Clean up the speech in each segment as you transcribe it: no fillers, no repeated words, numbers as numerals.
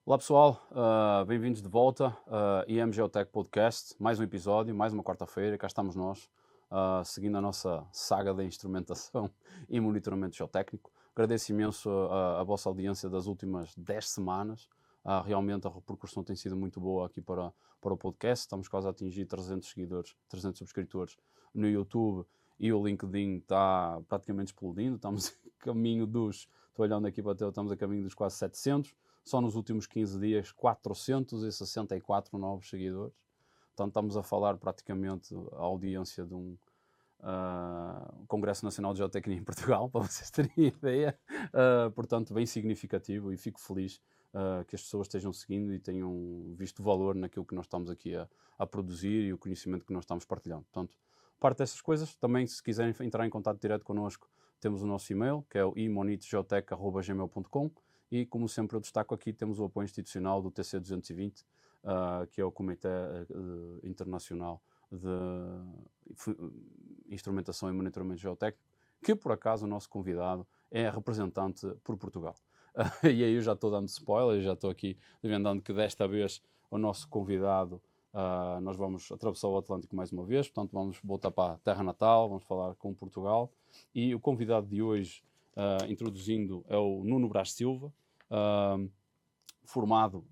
Olá pessoal, bem-vindos de volta IM Geotech Podcast, mais um episódio, mais uma quarta-feira, cá estamos nós, seguindo a nossa saga da instrumentação e monitoramento geotécnico. Agradeço imenso a vossa audiência das últimas 10 semanas. Realmente a repercussão tem sido muito boa aqui para o podcast, estamos quase a atingir 300 seguidores, 300 subscritores no YouTube, e o LinkedIn está praticamente explodindo, estamos a caminho estou olhando aqui para o teu, estamos a caminho dos quase 700. Só nos últimos 15 dias, 464 novos seguidores. Portanto, estamos a falar praticamente a audiência de um Congresso Nacional de Geotecnia em Portugal, para vocês terem ideia. Portanto, bem significativo, e fico feliz que as pessoas estejam seguindo e tenham visto valor naquilo que nós estamos aqui a produzir e o conhecimento que nós estamos partilhando. Portanto, parte dessas coisas, também se quiserem entrar em contato direto connosco, temos o nosso e-mail, que é o imonitgeotech.gmail.com, e como sempre eu destaco aqui, temos o apoio institucional do TC220, que é o Comitê Internacional de Instrumentação e Monitoramento Geotécnico, que por acaso o nosso convidado é representante por Portugal. E aí eu já estou dando spoiler, já estou aqui desvendando que desta vez o nosso convidado, nós vamos atravessar o Atlântico mais uma vez, portanto vamos voltar para a terra natal, vamos falar com Portugal, e o convidado de hoje, introduzindo, é o Nuno Brás Silva, formado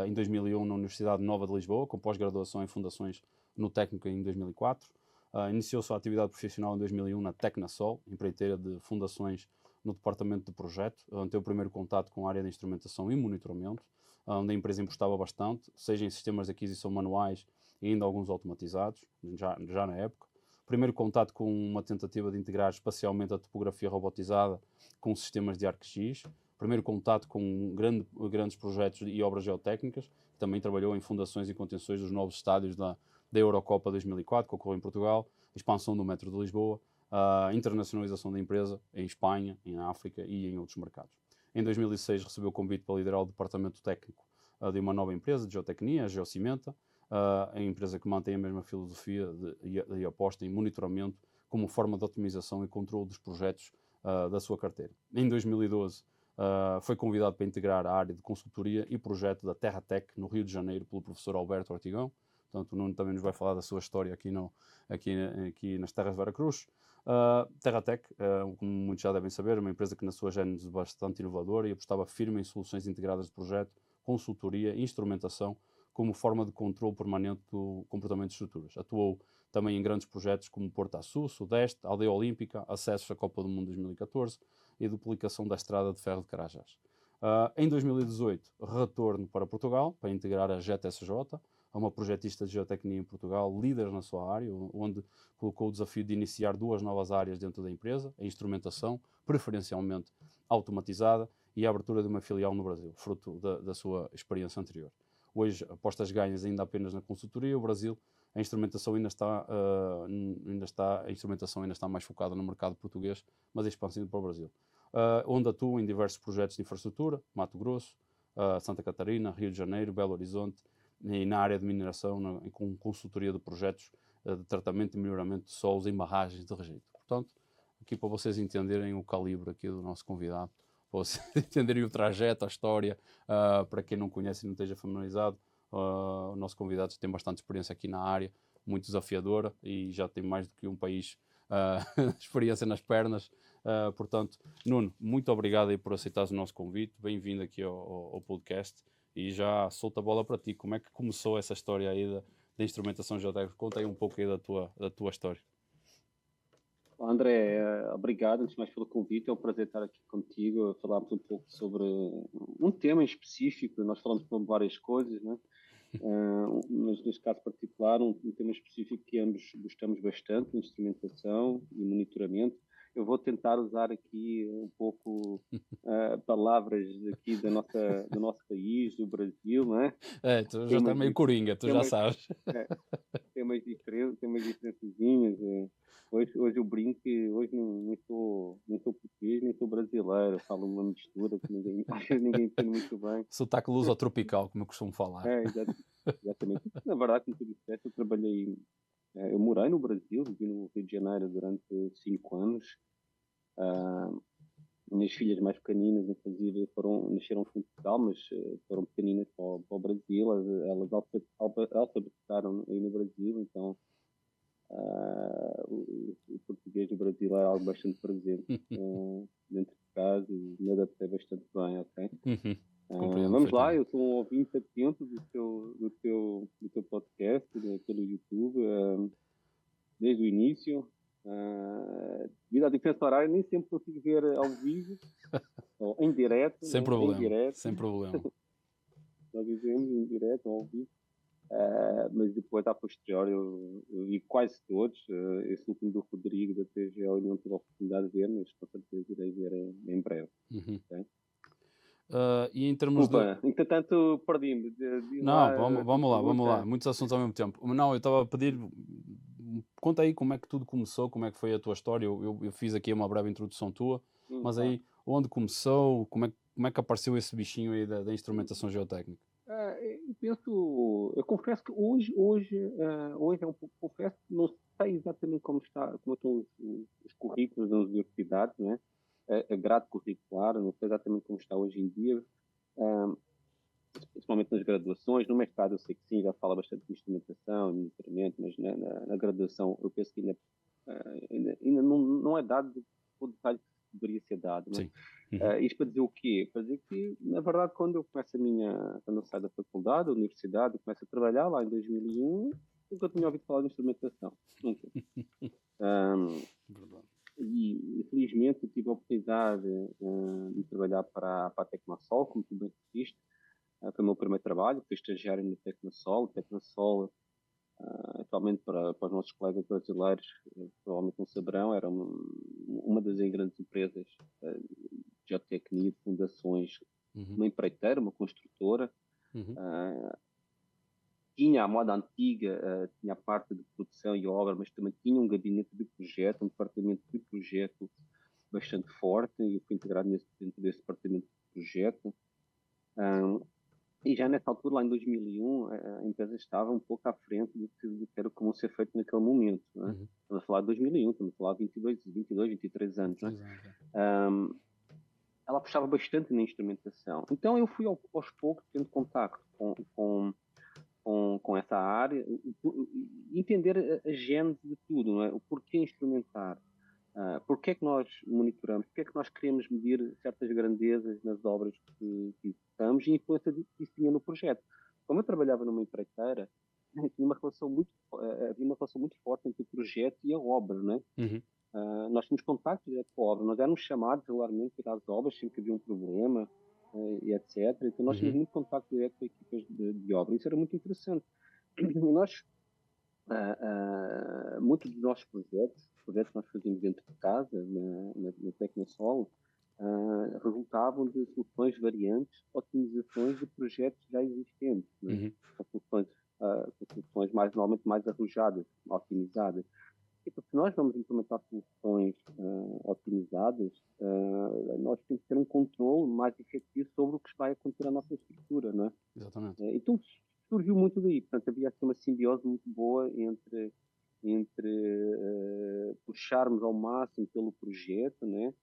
em 2001 na Universidade Nova de Lisboa, com pós-graduação em Fundações no Técnico em 2004. Iniciou sua atividade profissional em 2001 na Tecnasol, empreiteira de fundações no departamento de projeto, onde teve o primeiro contato com a área de instrumentação e monitoramento, onde a empresa importava bastante, seja em sistemas de aquisição manuais e ainda alguns automatizados, já na época. Primeiro contato com uma tentativa de integrar espacialmente a topografia robotizada com sistemas de ArcGIS. Primeiro contato com grandes projetos e obras geotécnicas. Também trabalhou em fundações e contenções dos novos estádios da Eurocopa 2004, que ocorreu em Portugal, expansão do metro de Lisboa, a internacionalização da empresa em Espanha, em África e em outros mercados. Em 2006 recebeu o convite para liderar o departamento técnico de uma nova empresa de geotecnia, a Geocimenta, a empresa que mantém a mesma filosofia de aposta em monitoramento como forma de otimização e controle dos projetos da sua carteira. Em 2012 foi convidado para integrar a área de consultoria e projeto da Terratec no Rio de Janeiro pelo professor Alberto Ortigão. Portanto, o Nuno também nos vai falar da sua história aqui nas terras de Veracruz. Terratec, como muitos já devem saber, é uma empresa que na sua gênese bastante inovadora e apostava firme em soluções integradas de projeto, consultoria e instrumentação como forma de controle permanente do comportamento de estruturas. Atuou também em grandes projetos como Porto Açu, Sudeste, Aldeia Olímpica, acessos à Copa do Mundo 2014 e duplicação da estrada de ferro de Carajás. Em 2018, retorno para Portugal para integrar a JetSJ, uma projetista de geotecnia em Portugal, líder na sua área, onde colocou o desafio de iniciar duas novas áreas dentro da empresa, a instrumentação, preferencialmente automatizada, e a abertura de uma filial no Brasil, fruto da sua experiência anterior. Hoje, apostas ganhas ainda apenas na consultoria, o Brasil, a instrumentação a instrumentação ainda está mais focada no mercado português, mas expandindo para o Brasil. Onde atua em diversos projetos de infraestrutura, Mato Grosso, Santa Catarina, Rio de Janeiro, Belo Horizonte, e na área de mineração, com consultoria de projetos de tratamento e melhoramento de solos em barragens de rejeito. Portanto, aqui para vocês entenderem o calibre aqui do nosso convidado, para vocês entenderem o trajeto, a história, para quem não conhece e não esteja familiarizado, o nosso convidado tem bastante experiência aqui na área, muito desafiadora, e já tem mais do que um país experiência nas pernas. Portanto, Nuno, muito obrigado aí por aceitares o nosso convite, bem-vindo aqui ao podcast, e já solta a bola para ti. Como é que começou essa história aí da instrumentação geotécnica? Conta aí um pouco aí da tua história. Olá, André, obrigado antes de mais pelo convite. É um prazer estar aqui contigo, falarmos um pouco sobre um tema em específico. Nós falamos sobre várias coisas, né? Mas neste caso particular, um tema específico que ambos gostamos bastante, instrumentação e monitoramento. Eu vou tentar usar aqui um pouco palavras aqui do nosso país, do Brasil, né? Tu já Tem está umas, meio coringa, tu tem já umas, sabes. é, tem umas diferençazinhas. Hoje eu brinco que hoje nem sou português, nem sou brasileiro. Eu falo uma mistura que ninguém, às vezes ninguém entende muito bem. Sotaque luso-tropical, como eu costumo falar. Exatamente. Na verdade, como tu disseste, eu morei no Brasil, vivi no Rio de Janeiro durante 5 anos. A minhas filhas mais pequeninas, inclusive, nasceram aqui em Portugal, mas foram pequeninas para o Brasil. Elas alfabetizaram aí no Brasil, então o português do Brasil é algo bastante presente dentro de casa e me adaptei bastante bem, ok? Vamos lá, eu sou um ouvinte atento do teu podcast, pelo YouTube, desde o início. Devido à diferença horária, nem sempre consigo ver ao vivo, ou em direto. Sem problema, sem problema. Nós dizemos em direto ou ao vivo. Mas depois, a posteriori, eu vi quase todos. Esse último do Rodrigo, da TGO, eu não tive a oportunidade de ver, mas com certeza irei ver em breve. Okay? E em termos entretanto, perdi-me. Não, vamos lá. Muitos assuntos ao mesmo tempo. Não, eu estava a pedir... Conta aí como é que tudo começou, como é que foi a tua história. Eu fiz aqui uma breve introdução tua, mas aí, onde começou, como é que apareceu esse bichinho aí da instrumentação geotécnica? Eu confesso que hoje é um pouco, confesso que não sei exatamente como estão os currículos das universidades, né? A grade curricular, não sei exatamente como está hoje em dia, principalmente nas graduações. No mestrado eu sei que sim, já fala bastante de instrumentação, de monitoramento, mas na graduação eu penso que ainda não é dado o detalhe que deveria ser dado, né? Sim. Isto para dizer o quê? Para dizer que, na verdade, quando eu saio da faculdade, da universidade, eu começo a trabalhar lá em 2001, nunca tinha ouvido falar de instrumentação. Nunca. E, infelizmente, eu tive a oportunidade de trabalhar para a Tecnosol, como tu bem disseste. Foi o meu primeiro trabalho, fui estagiário na Tecnosol. Tecnosol, atualmente para os nossos colegas brasileiros, provavelmente não saberão, era uma das grandes empresas de geotecnia, de fundações, uma empreiteira, uma construtora. Tinha a moda antiga, tinha a parte de produção e obra, mas também tinha um gabinete de projeto, um departamento de projeto bastante forte, e eu fui integrado dentro desse departamento de projeto. E já nessa altura, lá em 2001, a empresa estava um pouco à frente do que era comum ser feito naquele momento. Né? Estamos a falar de 2001, estamos a falar de 22, 23 anos. Né? Ela apostava bastante na instrumentação. Então eu fui aos poucos tendo contacto com essa área, entender a gênese de tudo, não é? O porquê instrumentar, porquê é que nós monitoramos, porquê é que nós queremos medir certas grandezas nas obras que executamos e a influência que isso tinha no projeto. Como eu trabalhava numa empreiteira, havia uma relação muito forte entre o projeto e a obra, não é? Nós tínhamos contacto direto com a obra, nós éramos chamados regularmente para ir às obras sempre que havia um problema, e etc. Então nós tínhamos muito contacto direto com equipas de obra. Isso era muito interessante. E nós, muitos dos nossos projetos que nós fazíamos dentro de casa, na Tecnosol, resultavam de soluções variantes, otimizações de projetos já existentes, né? Soluções normalmente mais arrojadas, otimizadas. Então, se nós vamos implementar soluções otimizadas, nós temos que ter um controle mais efetivo sobre o que vai acontecer na nossa estrutura, não é? Exatamente. Então, surgiu muito daí. Portanto, havia assim, uma simbiose muito boa entre puxarmos ao máximo pelo projeto, né?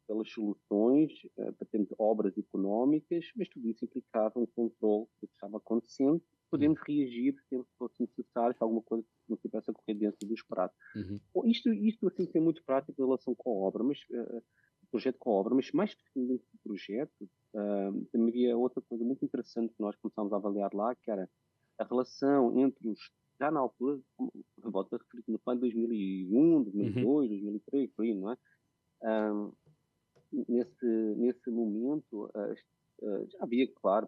Pelas soluções, para termos obras económicas, mas tudo isso implicava um controle do que estava acontecendo. Podemos reagir sempre que fosse necessário, se alguma coisa não estivesse a correr dentro do esperado. Bom, isto assim, é muito prático em relação com a obra, mas o projeto com a obra, mas mais especificamente do projeto, também havia outra coisa muito interessante que nós começámos a avaliar lá, que era a relação entre já na altura, volto a referir, no plano de 2001, 2002, 2003, por aí, não é? Nesse momento, já havia, claro,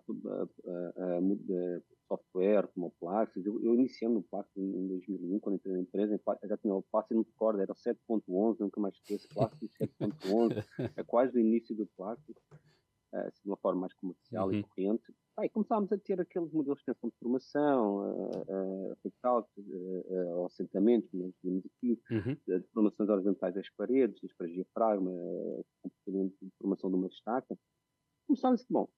software como o Plaxis. Eu iniciei no Plaxis em 2001, quando entrei na empresa. Já tinha o Plaxis, não me recordo, era o 7.11, nunca mais esqueço. Plaxis 7.11, é quase o início do Plaxis, de uma forma mais comercial e corrente. E começámos a ter aqueles modelos de extensão de formação, ou assentamentos, como nós dizemos aqui, de formações horizontais das paredes diafragma, comportamento de formação de uma estaca. Começámos a dizer, bom,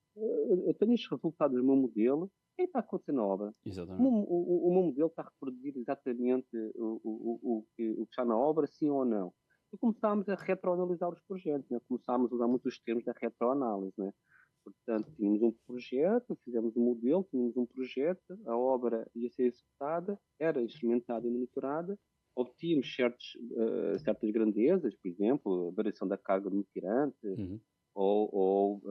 eu tenho estes resultados do meu modelo, o que está acontecendo na obra? O meu modelo está a reproduzir exatamente o que está na obra, sim ou não? e começámos a retroanalisar os projetos, né? Começámos a usar muitos termos da retroanálise, né? Portanto, tínhamos um projeto, fizemos um modelo, tínhamos um projeto, a obra ia ser executada, era instrumentada e monitorada, obtínhamos certas grandezas, por exemplo, a variação da carga do tirante, Uhum. ou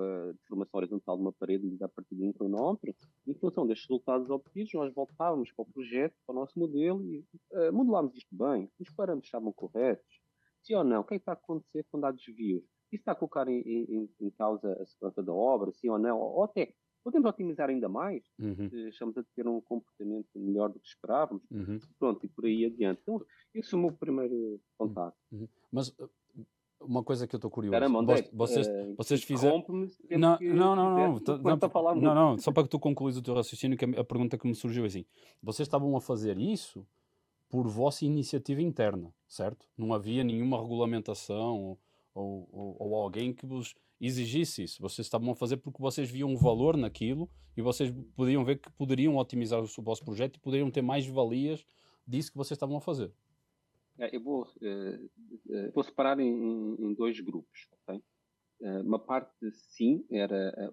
deformação horizontal de uma parede medida a partir de um cronómetro. Em função destes resultados obtidos, nós voltávamos para o projeto, para o nosso modelo e modelámos isto bem, os parâmetros estavam corretos, sim ou não, o que é que está a acontecer quando há desvios? Isso está a colocar em causa a segurança da obra, sim ou não? Ou até, podemos otimizar ainda mais, Uhum. se estamos a ter um comportamento melhor do que esperávamos, Uhum. pronto, e por aí adiante. Então, esse é o meu primeiro contato. Uhum. Mas uma coisa que eu estou curioso, Caramba, André, vocês fizeram. interrompe-me sempre Não, que não, não, quiser, não, porque eu começo a falar muito. não, só para que tu concluís o teu raciocínio, que a pergunta que me surgiu é assim: vocês estavam a fazer isso por vossa iniciativa interna, certo? Não havia nenhuma regulamentação ou alguém que vos exigisse isso. Vocês estavam a fazer porque vocês viam um valor naquilo e vocês podiam ver que poderiam otimizar o vosso projeto e poderiam ter mais valias disso que vocês estavam a fazer. Eu vou separar em dois grupos, ok? Uma parte, sim, era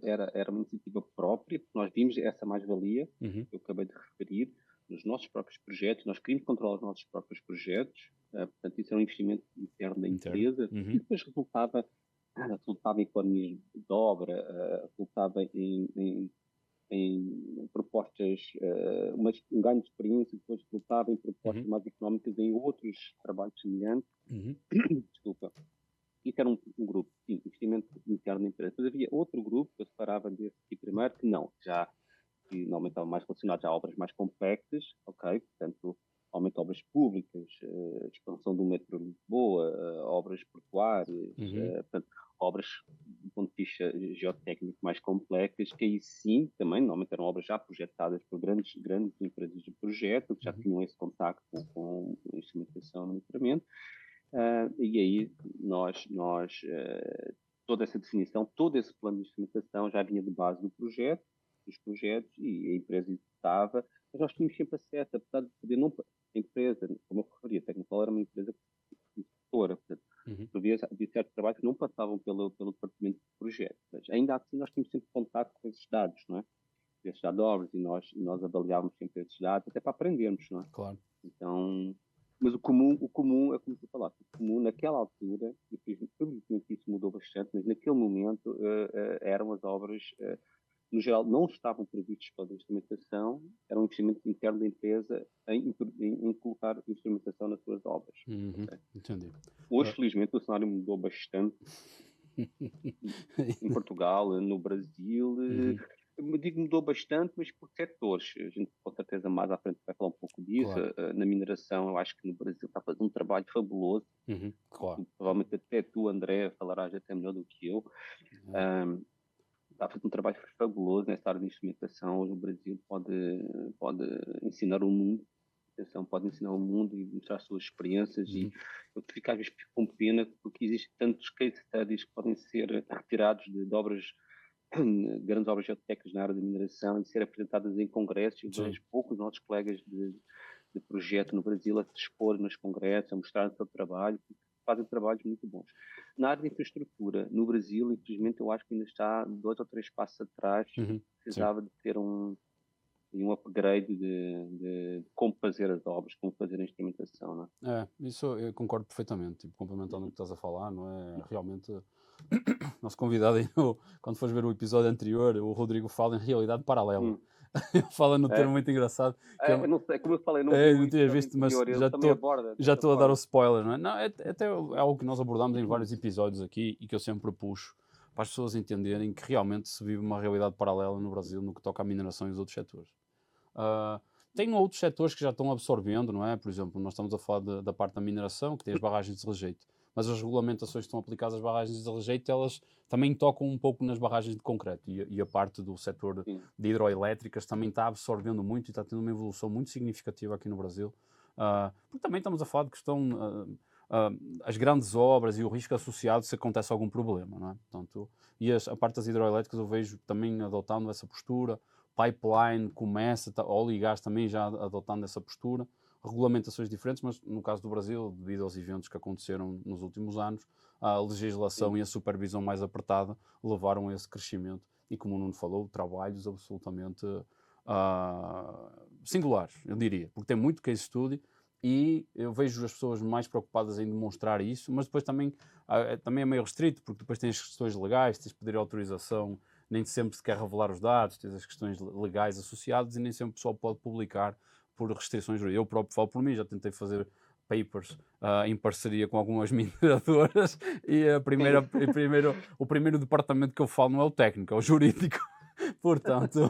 uma iniciativa própria, porque nós vimos essa mais-valia, Uhum. que eu acabei de referir, nos nossos próprios projetos, nós queríamos controlar os nossos próprios projetos, portanto, isso era um investimento interno da Interno. empresa, Uhum. e depois resultava em economias de obra, resultava em propostas, um ganho de experiência, depois resultava em propostas Uhum. mais económicas em outros trabalhos semelhantes. Uhum. Desculpa. Isso era um grupo, sim, investimento interno na empresa. Depois havia outro grupo que eu separava desse aqui primeiro, que não, que normalmente estavam mais relacionados a obras mais complexas, ok? Portanto, aumento de obras públicas, expansão do metro de Lisboa, obras portuárias, Uhum. portanto, obras do ponto de vista geotécnico mais complexas, que aí sim, também, normalmente eram obras já projetadas por grandes empresas de projeto, que já Uhum. tinham esse contacto com instrumentação e monitoramento. E aí toda essa definição, todo esse plano de instrumentação já vinha de base dos projetos, e a empresa executava, mas nós tínhamos sempre acesso, apesar de poder não, a empresa, como eu referia, a Tecnopol era uma empresa executora, portanto, Uhum. havia certos trabalhos que não passavam pelo departamento de projeto, mas ainda assim nós tínhamos sempre contato com esses dados, não é? Esses dados de obras, e nós avaliávamos sempre esses dados, até para aprendermos, não é? Claro. Então, mas o comum é como tu falaste, o comum naquela altura, e felizmente isso mudou bastante, mas naquele momento eram as obras, no geral, não estavam previstas para a instrumentação, era um investimento interno da empresa em colocar instrumentação nas suas obras. Uhum. Okay? Entendi. Hoje, felizmente, o cenário mudou bastante em Portugal, no Brasil. Uhum. Eu digo mudou bastante, mas por setores. A gente, com certeza, mais à frente vai falar um pouco disso. Claro. Na mineração, eu acho que no Brasil está a fazer um trabalho fabuloso. Uhum. Claro. Provavelmente até tu, André, falarás até melhor do que eu. Está a fazer um trabalho fabuloso nessa área de instrumentação. Hoje o Brasil pode ensinar o mundo. Pode ensinar o mundo e mostrar as suas experiências. Uhum. E eu fico às vezes com pena, porque existem tantos case studies que podem ser retirados de obras, grandes obras geotécnicas na área da mineração, e ser apresentadas em congressos. Eu vejo poucos nossos colegas de projeto no Brasil a se expor nos congressos, a mostrar o seu trabalho, fazem trabalhos muito bons. Na área de infraestrutura, no Brasil, infelizmente, eu acho que ainda está 2 ou 3 passos atrás. Uhum. Precisava de ter um upgrade de como fazer as obras, como fazer a instrumentação, não é? Isso eu concordo perfeitamente, tipo, complementando o que estás a falar, não é? Realmente, nosso convidado aí, quando fores ver o episódio anterior, o Rodrigo fala em realidade paralela. Ele fala no termo É? muito engraçado. Que Eu não sei, como eu falei, não vi o não tinhas episódio visto, mas anterior, ele também aborda já dessa estou a dar o forma. spoiler, não é? Não, até é algo que nós abordamos em vários episódios aqui e que eu sempre puxo para as pessoas entenderem que realmente se vive uma realidade paralela no Brasil no que toca à mineração e os outros setores. Tem outros setores que já estão absorvendo, não é? Por exemplo, nós estamos a falar da parte da mineração, que tem as barragens de rejeito, mas as regulamentações que estão aplicadas às barragens de rejeito, elas também tocam um pouco nas barragens de concreto, e a parte do setor de hidroelétricas também está absorvendo muito e está tendo uma evolução muito significativa aqui no Brasil, porque também estamos a falar de questão, as grandes obras e o risco associado se acontece algum problema, não é? Portanto, e a parte das hidroelétricas eu vejo também adotando essa postura. Pipeline começa, óleo e gás também já adotando essa postura, regulamentações diferentes, mas no caso do Brasil, devido aos eventos que aconteceram nos últimos anos, a legislação sim. e a supervisão mais apertada levaram a esse crescimento. E como o Nuno falou, trabalhos absolutamente singulares, eu diria, porque tem muito case study e eu vejo as pessoas mais preocupadas em demonstrar isso, mas depois também é meio restrito, porque depois tens as questões legais, tens de pedir autorização, nem sempre se quer revelar os dados, tens as questões legais associadas e nem sempre o pessoal pode publicar por restrições jurídicas. Eu próprio falo por mim, já tentei fazer papers em parceria com algumas mineradoras e o primeiro departamento que eu falo não é o técnico, é o jurídico. Portanto,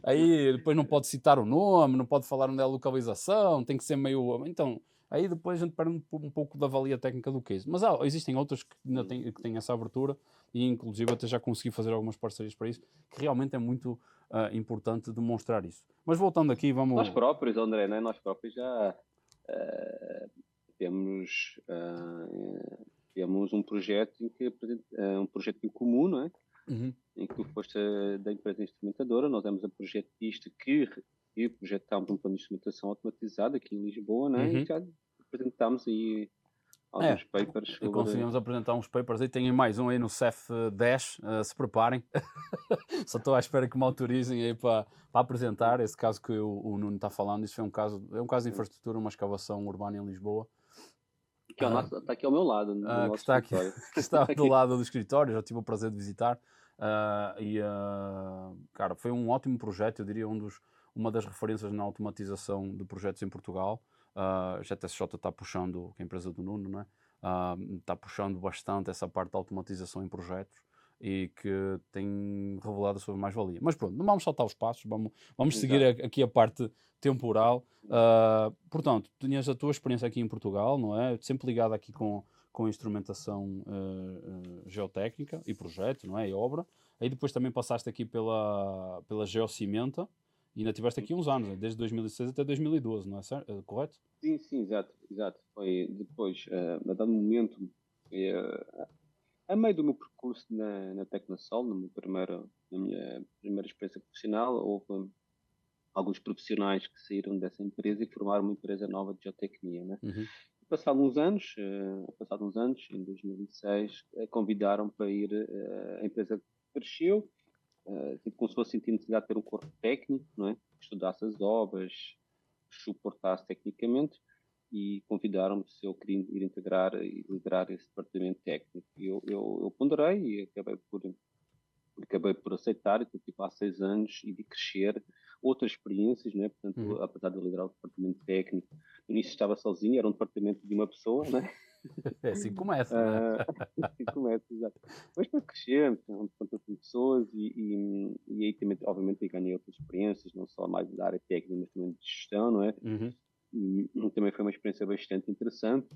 aí depois não pode citar o nome, não pode falar onde é a localização, tem que ser meio. Então, aí depois a gente perde um pouco da valia técnica do case. Mas existem outras que ainda têm essa abertura e, inclusive, até já consegui fazer algumas parcerias para isso, que realmente é muito importante demonstrar isso. Mas voltando aqui, vamos. Nós próprios, André, né? Nós próprios já uh, temos, temos um projeto um projeto em comum, não é? Uhum. Em que tu foste da empresa instrumentadora, nós demos a projetista que projetámos um plano de instrumentação automatizado aqui em Lisboa, né? Uhum. E já apresentámos aí alguns papers sobre... Conseguimos apresentar uns papers aí, tem mais um aí no CEF 10, se preparem. Só estou à espera que me autorizem aí para apresentar esse caso que o Nuno está falando. Isso é um caso de infraestrutura, uma escavação urbana em Lisboa. Que está aqui ao meu lado, no nosso escritório. Que está do lado do escritório, já tive o prazer de visitar. Cara, foi um ótimo projeto, eu diria uma das referências na automatização de projetos em Portugal. A GTSJ está puxando, que é a empresa do Nuno, não é? Está puxando bastante essa parte da automatização em projetos e que tem revelado a sua mais-valia. Mas pronto, não vamos saltar os passos, vamos seguir aqui a parte temporal. Portanto, tinhas a tua experiência aqui em Portugal, não é? Sempre ligada aqui com instrumentação geotécnica e projeto, não é? E obra. Aí depois também passaste aqui pela Geocimenta e ainda tiveste aqui uns anos, desde 2006 até 2012, não é certo? Correto? Sim, exato. Foi depois, a dado momento, a meio do meu percurso na Tecnosol, na minha primeira experiência profissional, houve alguns profissionais que saíram dessa empresa e formaram uma empresa nova de geotecnia, né? Uhum. Passado uns anos, em 2006, convidaram para ir, a empresa cresceu, tipo como se fosse sentir necessidade de ter um corpo técnico, não é? Que estudasse as obras, suportasse tecnicamente, e convidaram-me se eu queria ir integrar e liderar esse departamento técnico. E eu ponderei e acabei por aceitar, e estou tipo, há 6 anos e de crescer outras experiências, né? Portanto, apesar de eu liderar o departamento técnico, no início estava sozinho, era um departamento de uma pessoa, né? É assim que começa, né? Assim começa, exato. Mas para crescer, com tantas pessoas e aí também, obviamente, ganhei outras experiências, não só mais da área técnica, mas também de gestão, não é? Uhum. E também foi uma experiência bastante interessante.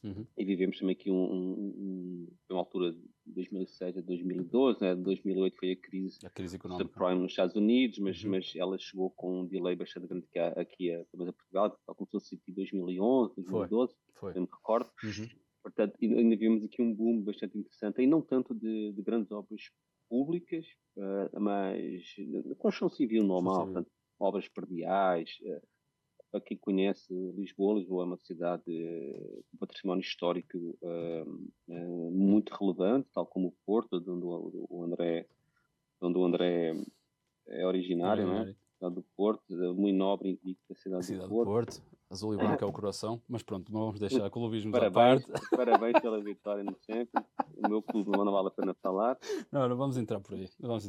Uhum. E vivemos também aqui uma altura de 2006 a 2012, né? 2008 foi a crise económica subprime nos Estados Unidos, mas ela chegou com um delay bastante grande aqui a Portugal, tal como fosse em 2011, 2012, eu me recordo. Uhum. Portanto, ainda vimos aqui um boom bastante interessante, e não tanto de grandes obras públicas, mas de construção civil normal, portanto, obras perdiais. Para quem conhece Lisboa é uma cidade com património histórico muito relevante, tal como o Porto, de onde o André é originário, não é? Cidade do Porto, muito nobre e da cidade do Porto. Azul e branco é o coração, mas pronto, não vamos deixar clubismos à Parabéns, parte. parabéns pela vitória no Champions. O meu clube não vale a pena falar. Não vamos entrar por aí. Mas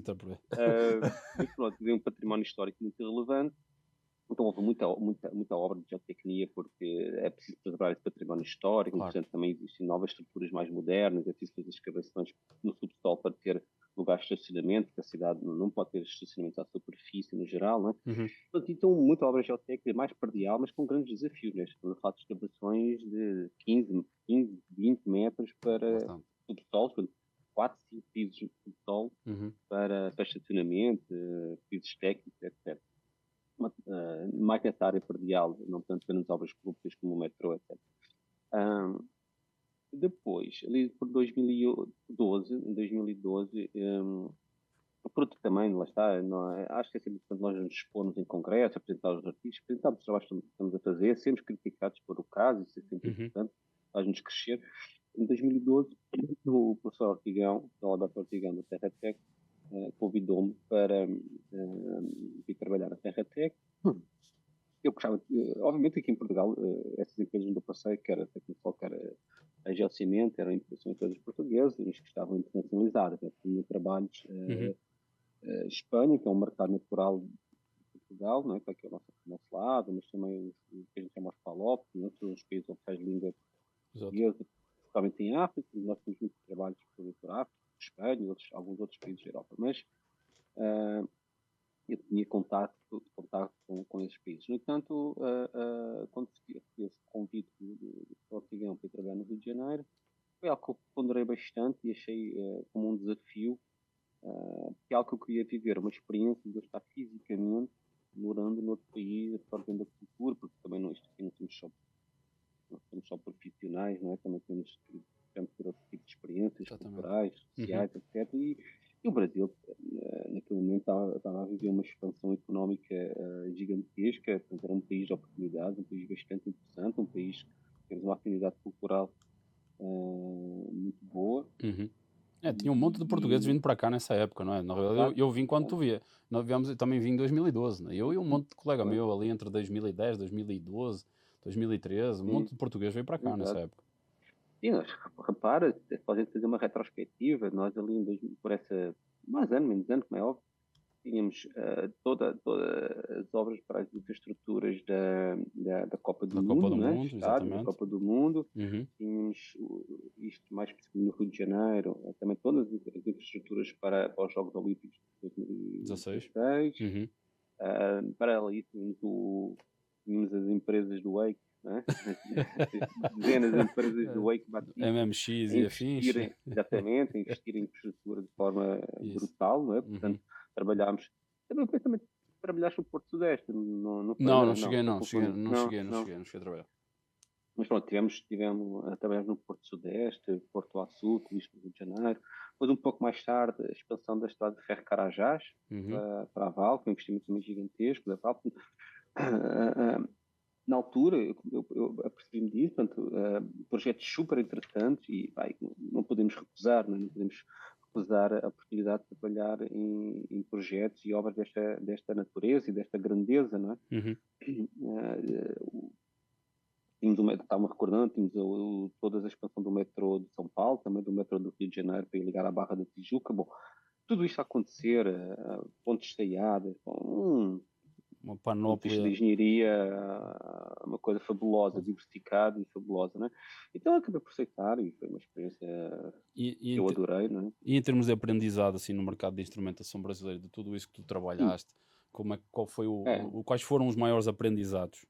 pronto, tem um património histórico muito relevante. Então houve muita obra de geotecnia, porque é preciso preservar esse património histórico, portanto também existem novas estruturas mais modernas, é preciso fazer escavações no subsolo para ter lugar de estacionamento, porque a cidade não pode ter estacionamento à superfície no geral, não é? Uhum. Portanto, então muita obra geotécnica mais perdial, mas com grandes desafios, né? Estamos a falar de escavações de 15, 20 metros para subsolo, portanto, 4, 5 pisos de subsolo para estacionamento, pisos técnicos, etc. Mais nessa área perdial, não tanto apenas obras públicas como o metrô, etc. Depois, ali por 2012, Porque também, lá está, não é? Acho que é sempre importante nós nos expormos em congresso, apresentar os artigos, apresentar os trabalhos que estamos a fazer, sermos criticados por o caso, isso é sempre Uhum. importante, faz-nos crescer. Em 2012, o professor Ortigão, o Alberto Ortigão, da Terra Tech, convidou-me para vir trabalhar na Terra Tech. Eu gostava, obviamente aqui em Portugal, essas empresas onde eu passei, quer a Tecnosol, quer a Geocimento, eram empresas portuguesas, mas que estavam internacionalizadas, né? Tinham trabalhos Uhum. Espanha, que é um mercado natural de Portugal, não é? Que é o nosso lado, mas também os que a gente chama os PALOP, né? Todos os países onde faz língua Exato. portuguesa, principalmente em África, nós temos muitos trabalhos por África, Espanha, alguns outros países da Europa, mas uh, eu tinha contato com esses países. No entanto, quando recebi esse convite do Portugal para ir trabalhar no Rio de Janeiro, foi algo que eu ponderei bastante e achei como um desafio, que é algo que eu queria viver, uma experiência de eu estar fisicamente morando noutro país, absorvendo a cultura, porque também não, isto aqui não somos só profissionais, não é? Também temos que ter outro tipo de experiências Exatamente. culturais, Uhum. sociais, etc. E o Brasil, naquele momento, estava a viver uma expansão económica gigantesca, portanto, era um país de oportunidades, um país bastante interessante, um país que temos uma afinidade cultural muito boa. Uhum. Tinha um monte de portugueses E, vindo para cá nessa época, não é? Na realidade, exato, eu vim quando tu exato. via. Nós viemos, eu também vim em 2012, né? Eu e um monte de colega Pois, meu ali entre 2010, 2012, 2013, um sim, monte de português veio para cá nessa exato. época. E nós, repara, podem fazer uma retrospectiva, nós ali por essa, mais ano, menos ano, como é óbvio, tínhamos todas as obras para as infraestruturas da Copa do Da Copa Mundo, do né? Mundo, Estádio da exatamente. Copa do Mundo, Uhum. tínhamos isto mais específico no Rio de Janeiro, também todas as infraestruturas para os Jogos Olímpicos de 16. 2016. Uhum. Para ali tínhamos as empresas do Wake, né? Dezenas de empresas do Wake Batista MMX a e afins. investirem, exatamente, a investir em infraestrutura de forma Isso. brutal, não é? Uhum. Portanto, trabalhámos. Também trabalhaste no Porto Sudeste, não foi? Não, não Não, cheguei, estou não, cheguei, confundindo. não Não, cheguei, não não. cheguei, não cheguei a trabalhar. Mas pronto, tivemos a trabalhar no Porto Sudeste, Porto Açu, tudo isto no Rio de Janeiro. Depois, um pouco mais tarde, a expansão da estrada de ferro Carajás Uhum. para a Val, que é um investimento também gigantesco da Val. Na altura, eu apercebi-me disso, portanto, projetos super interessantes e não podemos recusar, não podemos recusar a oportunidade de trabalhar em projetos e obras desta natureza e desta grandeza, não é? Uhum. Estava-me recordando, tínhamos toda a expansão do metrô de São Paulo, também do metrô do Rio de Janeiro para ir ligar à Barra da Tijuca. Bom, tudo isto a acontecer, pontes estaiadas, Uma ponto de vista de panóplia. engenharia, uma coisa fabulosa, diversificada e fabulosa, né? Então eu acabei por aceitar e foi uma experiência E, e, que em eu te- adorei, né? e em termos de aprendizado assim, no mercado de instrumentação brasileiro, de tudo isso que tu Hum, trabalhaste, qual foi É, quais foram os maiores aprendizados?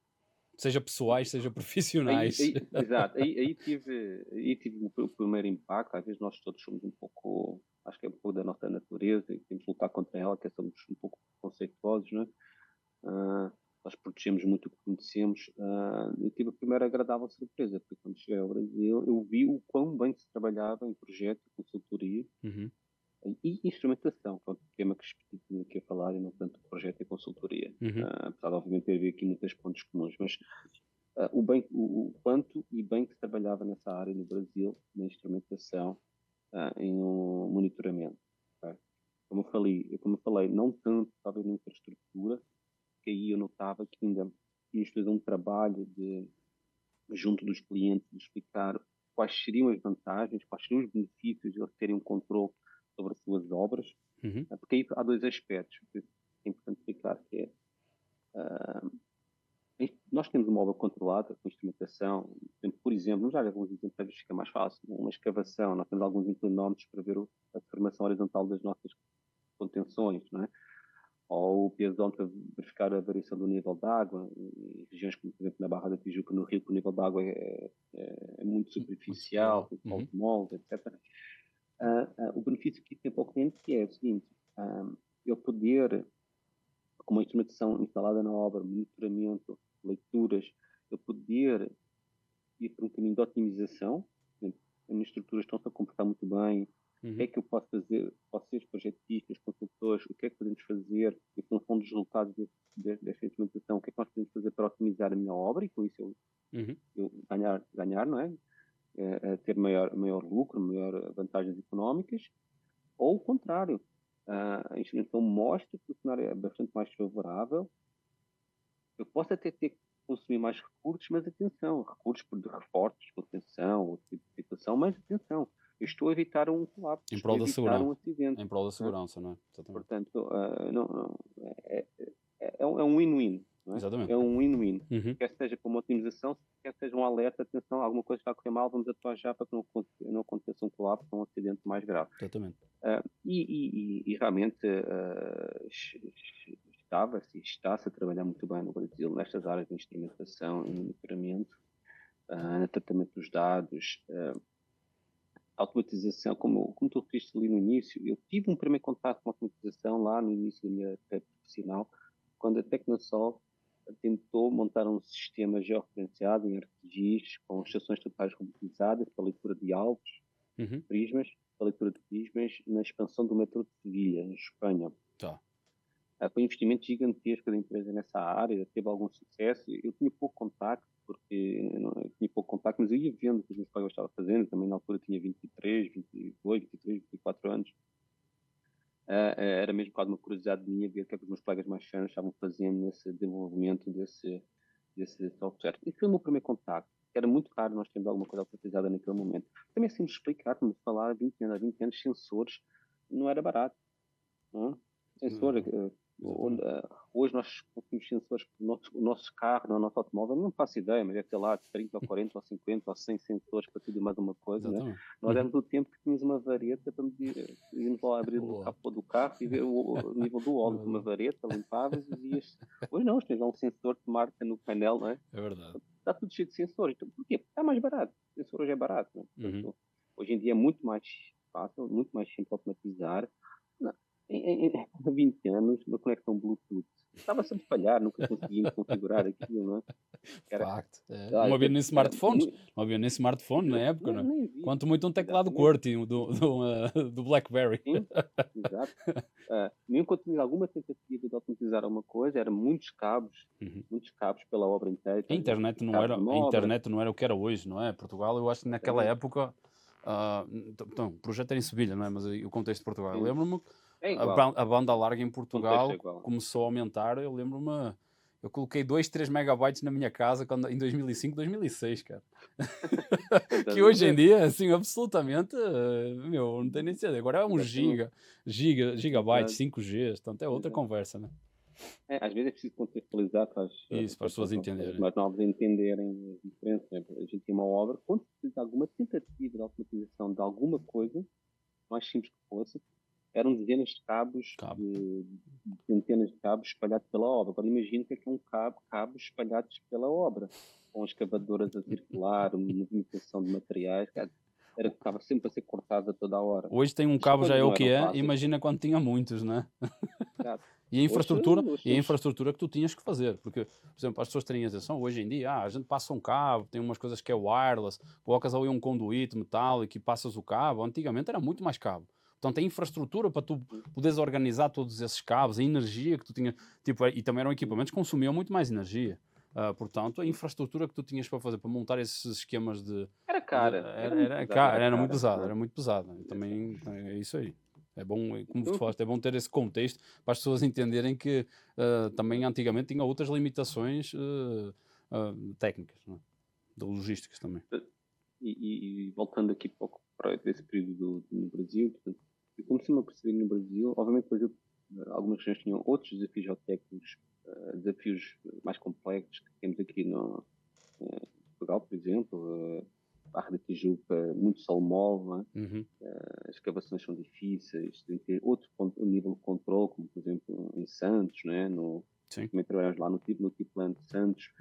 Seja pessoais, seja profissionais. exato, aí tive o primeiro impacto, às vezes nós todos somos um pouco, acho que é um pouco da nossa natureza e temos que lutar contra ela, que somos um pouco conceituosos, né? Uh, nós protegemos muito o que conhecemos. Eu tive a primeira agradável surpresa, porque quando cheguei ao Brasil, eu vi o quão bem se trabalhava em projeto de consultoria Uhum. e instrumentação, que é um tema que estive aqui a falar, e não tanto projeto e consultoria. Uhum. Apesar de, obviamente, ter aqui muitos pontos comuns, mas o quanto e bem que se trabalhava nessa área no Brasil, na instrumentação, em um monitoramento. Okay? Como eu falei, não tanto talvez na infraestrutura, que aí eu notava que ainda tínhamos de fazer um trabalho junto dos clientes, de explicar quais seriam as vantagens, quais seriam os benefícios de eles terem um controle sobre as suas obras, Uhum. porque aí há dois aspectos que é importante explicar, que é, uh, nós temos uma obra controlada, com instrumentação, por exemplo, vamos dar alguns exemplos para ficar mais fácil, uma escavação, nós temos alguns inclinómetros para ver a formação horizontal das nossas contenções, não é? Ou o piezómetro para verificar a variação do nível da água, em regiões como, por exemplo, na Barra da Tijuca, no Rio, que o nível da água é muito Muito superficial, superior. com Uhum. solos moldes, etc. O benefício que isso tem para o cliente é o seguinte, eu poder, com uma instrumentação instalada na obra, monitoramento, leituras, eu poder ir por um caminho de otimização, as minhas estruturas estão-se a comportar muito bem, O que é que eu posso fazer? Vocês, projetistas, consultores, o que é que podemos fazer em função dos resultados desta implementação? O que é que nós podemos fazer para otimizar a minha obra e com isso eu ganhar, não é? Ter maior lucro, maior vantagens económicas, ou o contrário. A instrumentação mostra que o cenário é bastante mais favorável. Eu posso até ter que consumir mais recursos, mas atenção, recursos de reforços, de contenção, ou de situação, mas atenção, eu estou a evitar um colapso, Em estou a prol da evitar um segurança. acidente. Em prol da Né? segurança, não é? Exatamente. Portanto, é um win-win. Não é? Exatamente. É um win-win. Uhum. Quer seja como otimização, quer seja um alerta, atenção, alguma coisa está a correr mal, vamos atuar já para que não aconteça um colapso, um acidente mais grave. Exatamente. E realmente está-se a trabalhar muito bem no Brasil nestas áreas de instrumentação e monitoramento, no tratamento dos dados, automatização, como tu referiste ali no início. Eu tive um primeiro contato com a automatização lá no início da minha carreira profissional, quando a Tecnosol tentou montar um sistema georreferenciado em ArcGIS, com estações totais robotizadas para leitura de alvos, prismas, para leitura de prismas, na expansão do metrô de Sevilha, em Espanha. Tá. Foi um investimento gigantesco da empresa nessa área, teve algum sucesso. Eu tinha pouco contacto, mas eu ia vendo o que os meus colegas estavam fazendo. Também na altura tinha 23, 22, 23, 24 anos. Era mesmo quase uma curiosidade minha ver o que é que os meus colegas mais velhos estavam fazendo nesse desenvolvimento desse software. E foi o meu primeiro contacto. Era muito raro nós termos alguma coisa automatizada naquele momento. Também assim me explicar, como falar há 20 anos, sensores não era barato. Não é? Sensor, hoje nós conseguimos sensores o nosso carro, o nosso automóvel, não faço ideia, mas deve ter lá 30 ou 40 ou 50 ou 100 sensores para tudo e mais uma coisa. Né? Nós éramos o tempo que tínhamos uma vareta para medir, íamos lá abrir o capô do carro e ver o nível do óleo com uma vareta, limpavas e dizias. Hoje não, tens lá um sensor de marca no painel, não é? É verdade. Está tudo cheio de sensores. Então, porquê? Porque está mais barato. O sensor hoje é barato. Né? Portanto, hoje em dia é muito mais fácil, muito mais simples automatizar. Há 20 anos, uma conexão Bluetooth estava sempre a falhar, nunca conseguimos configurar aquilo, não é? Facto. Não havia nem smartphones, na época, não é? Quanto muito um teclado QWERTY do BlackBerry. Sim, exato. Mesmo quando tinha alguma tentativa de automatizar alguma coisa, eram muitos cabos pela obra inteira. A internet não era o que era hoje, não é? Portugal, eu acho que naquela época, então, o projeto era em Sevilha, não é? Mas o contexto de Portugal, eu lembro-me a banda larga em Portugal começou a aumentar. Eu lembro-me, eu coloquei 2, 3 megabytes na minha casa em 2005, 2006, cara. Que hoje em dia, assim, absolutamente, não tem nem de ser. Agora é um gigabytes, 5G, portanto é outra conversa, né? Às vezes é preciso contextualizar para as pessoas entenderem. Os mais novos entenderem as diferenças. A gente tem uma obra, quando se precisa de alguma tentativa de automatização de alguma coisa, mais simples que fosse, eram dezenas de cabos, centenas de cabos espalhados pela obra. Agora imagina que é um cabos espalhados pela obra, com escavadoras a circular, movimentação de materiais, ficava sempre a ser cortada toda a hora. Hoje tem um cabo, já é o que é, imagina quando tinha muitos, não é? E a infraestrutura que tu tinhas que fazer, porque, por exemplo, as pessoas terem atenção, hoje em dia, a gente passa um cabo, tem umas coisas que é wireless, colocas ali um conduíte metálico e passas o cabo. Antigamente era muito mais cabo. Portanto, a infraestrutura para tu poderes organizar todos esses cabos, a energia que tu tinhas, e também eram equipamentos que consumiam muito mais energia. Portanto, a infraestrutura que tu tinhas para fazer, para montar esses esquemas de... Era cara. Era muito pesado. Também é isso aí. É bom, como tu falaste, é bom ter esse contexto para as pessoas entenderem que também antigamente tinha outras limitações técnicas, não é? De logísticas também. E voltando aqui para esse período no Brasil, portanto, eu comecei a perceber no Brasil, obviamente algumas regiões tinham outros desafios geotécnicos, desafios mais complexos que temos aqui no Portugal, por exemplo, Barra da Tijuca, muito sol mole, as escavações são difíceis, tem que ter outro nível de controle, como por exemplo em Santos, né? Também trabalhamos lá no Tiplan de Santos.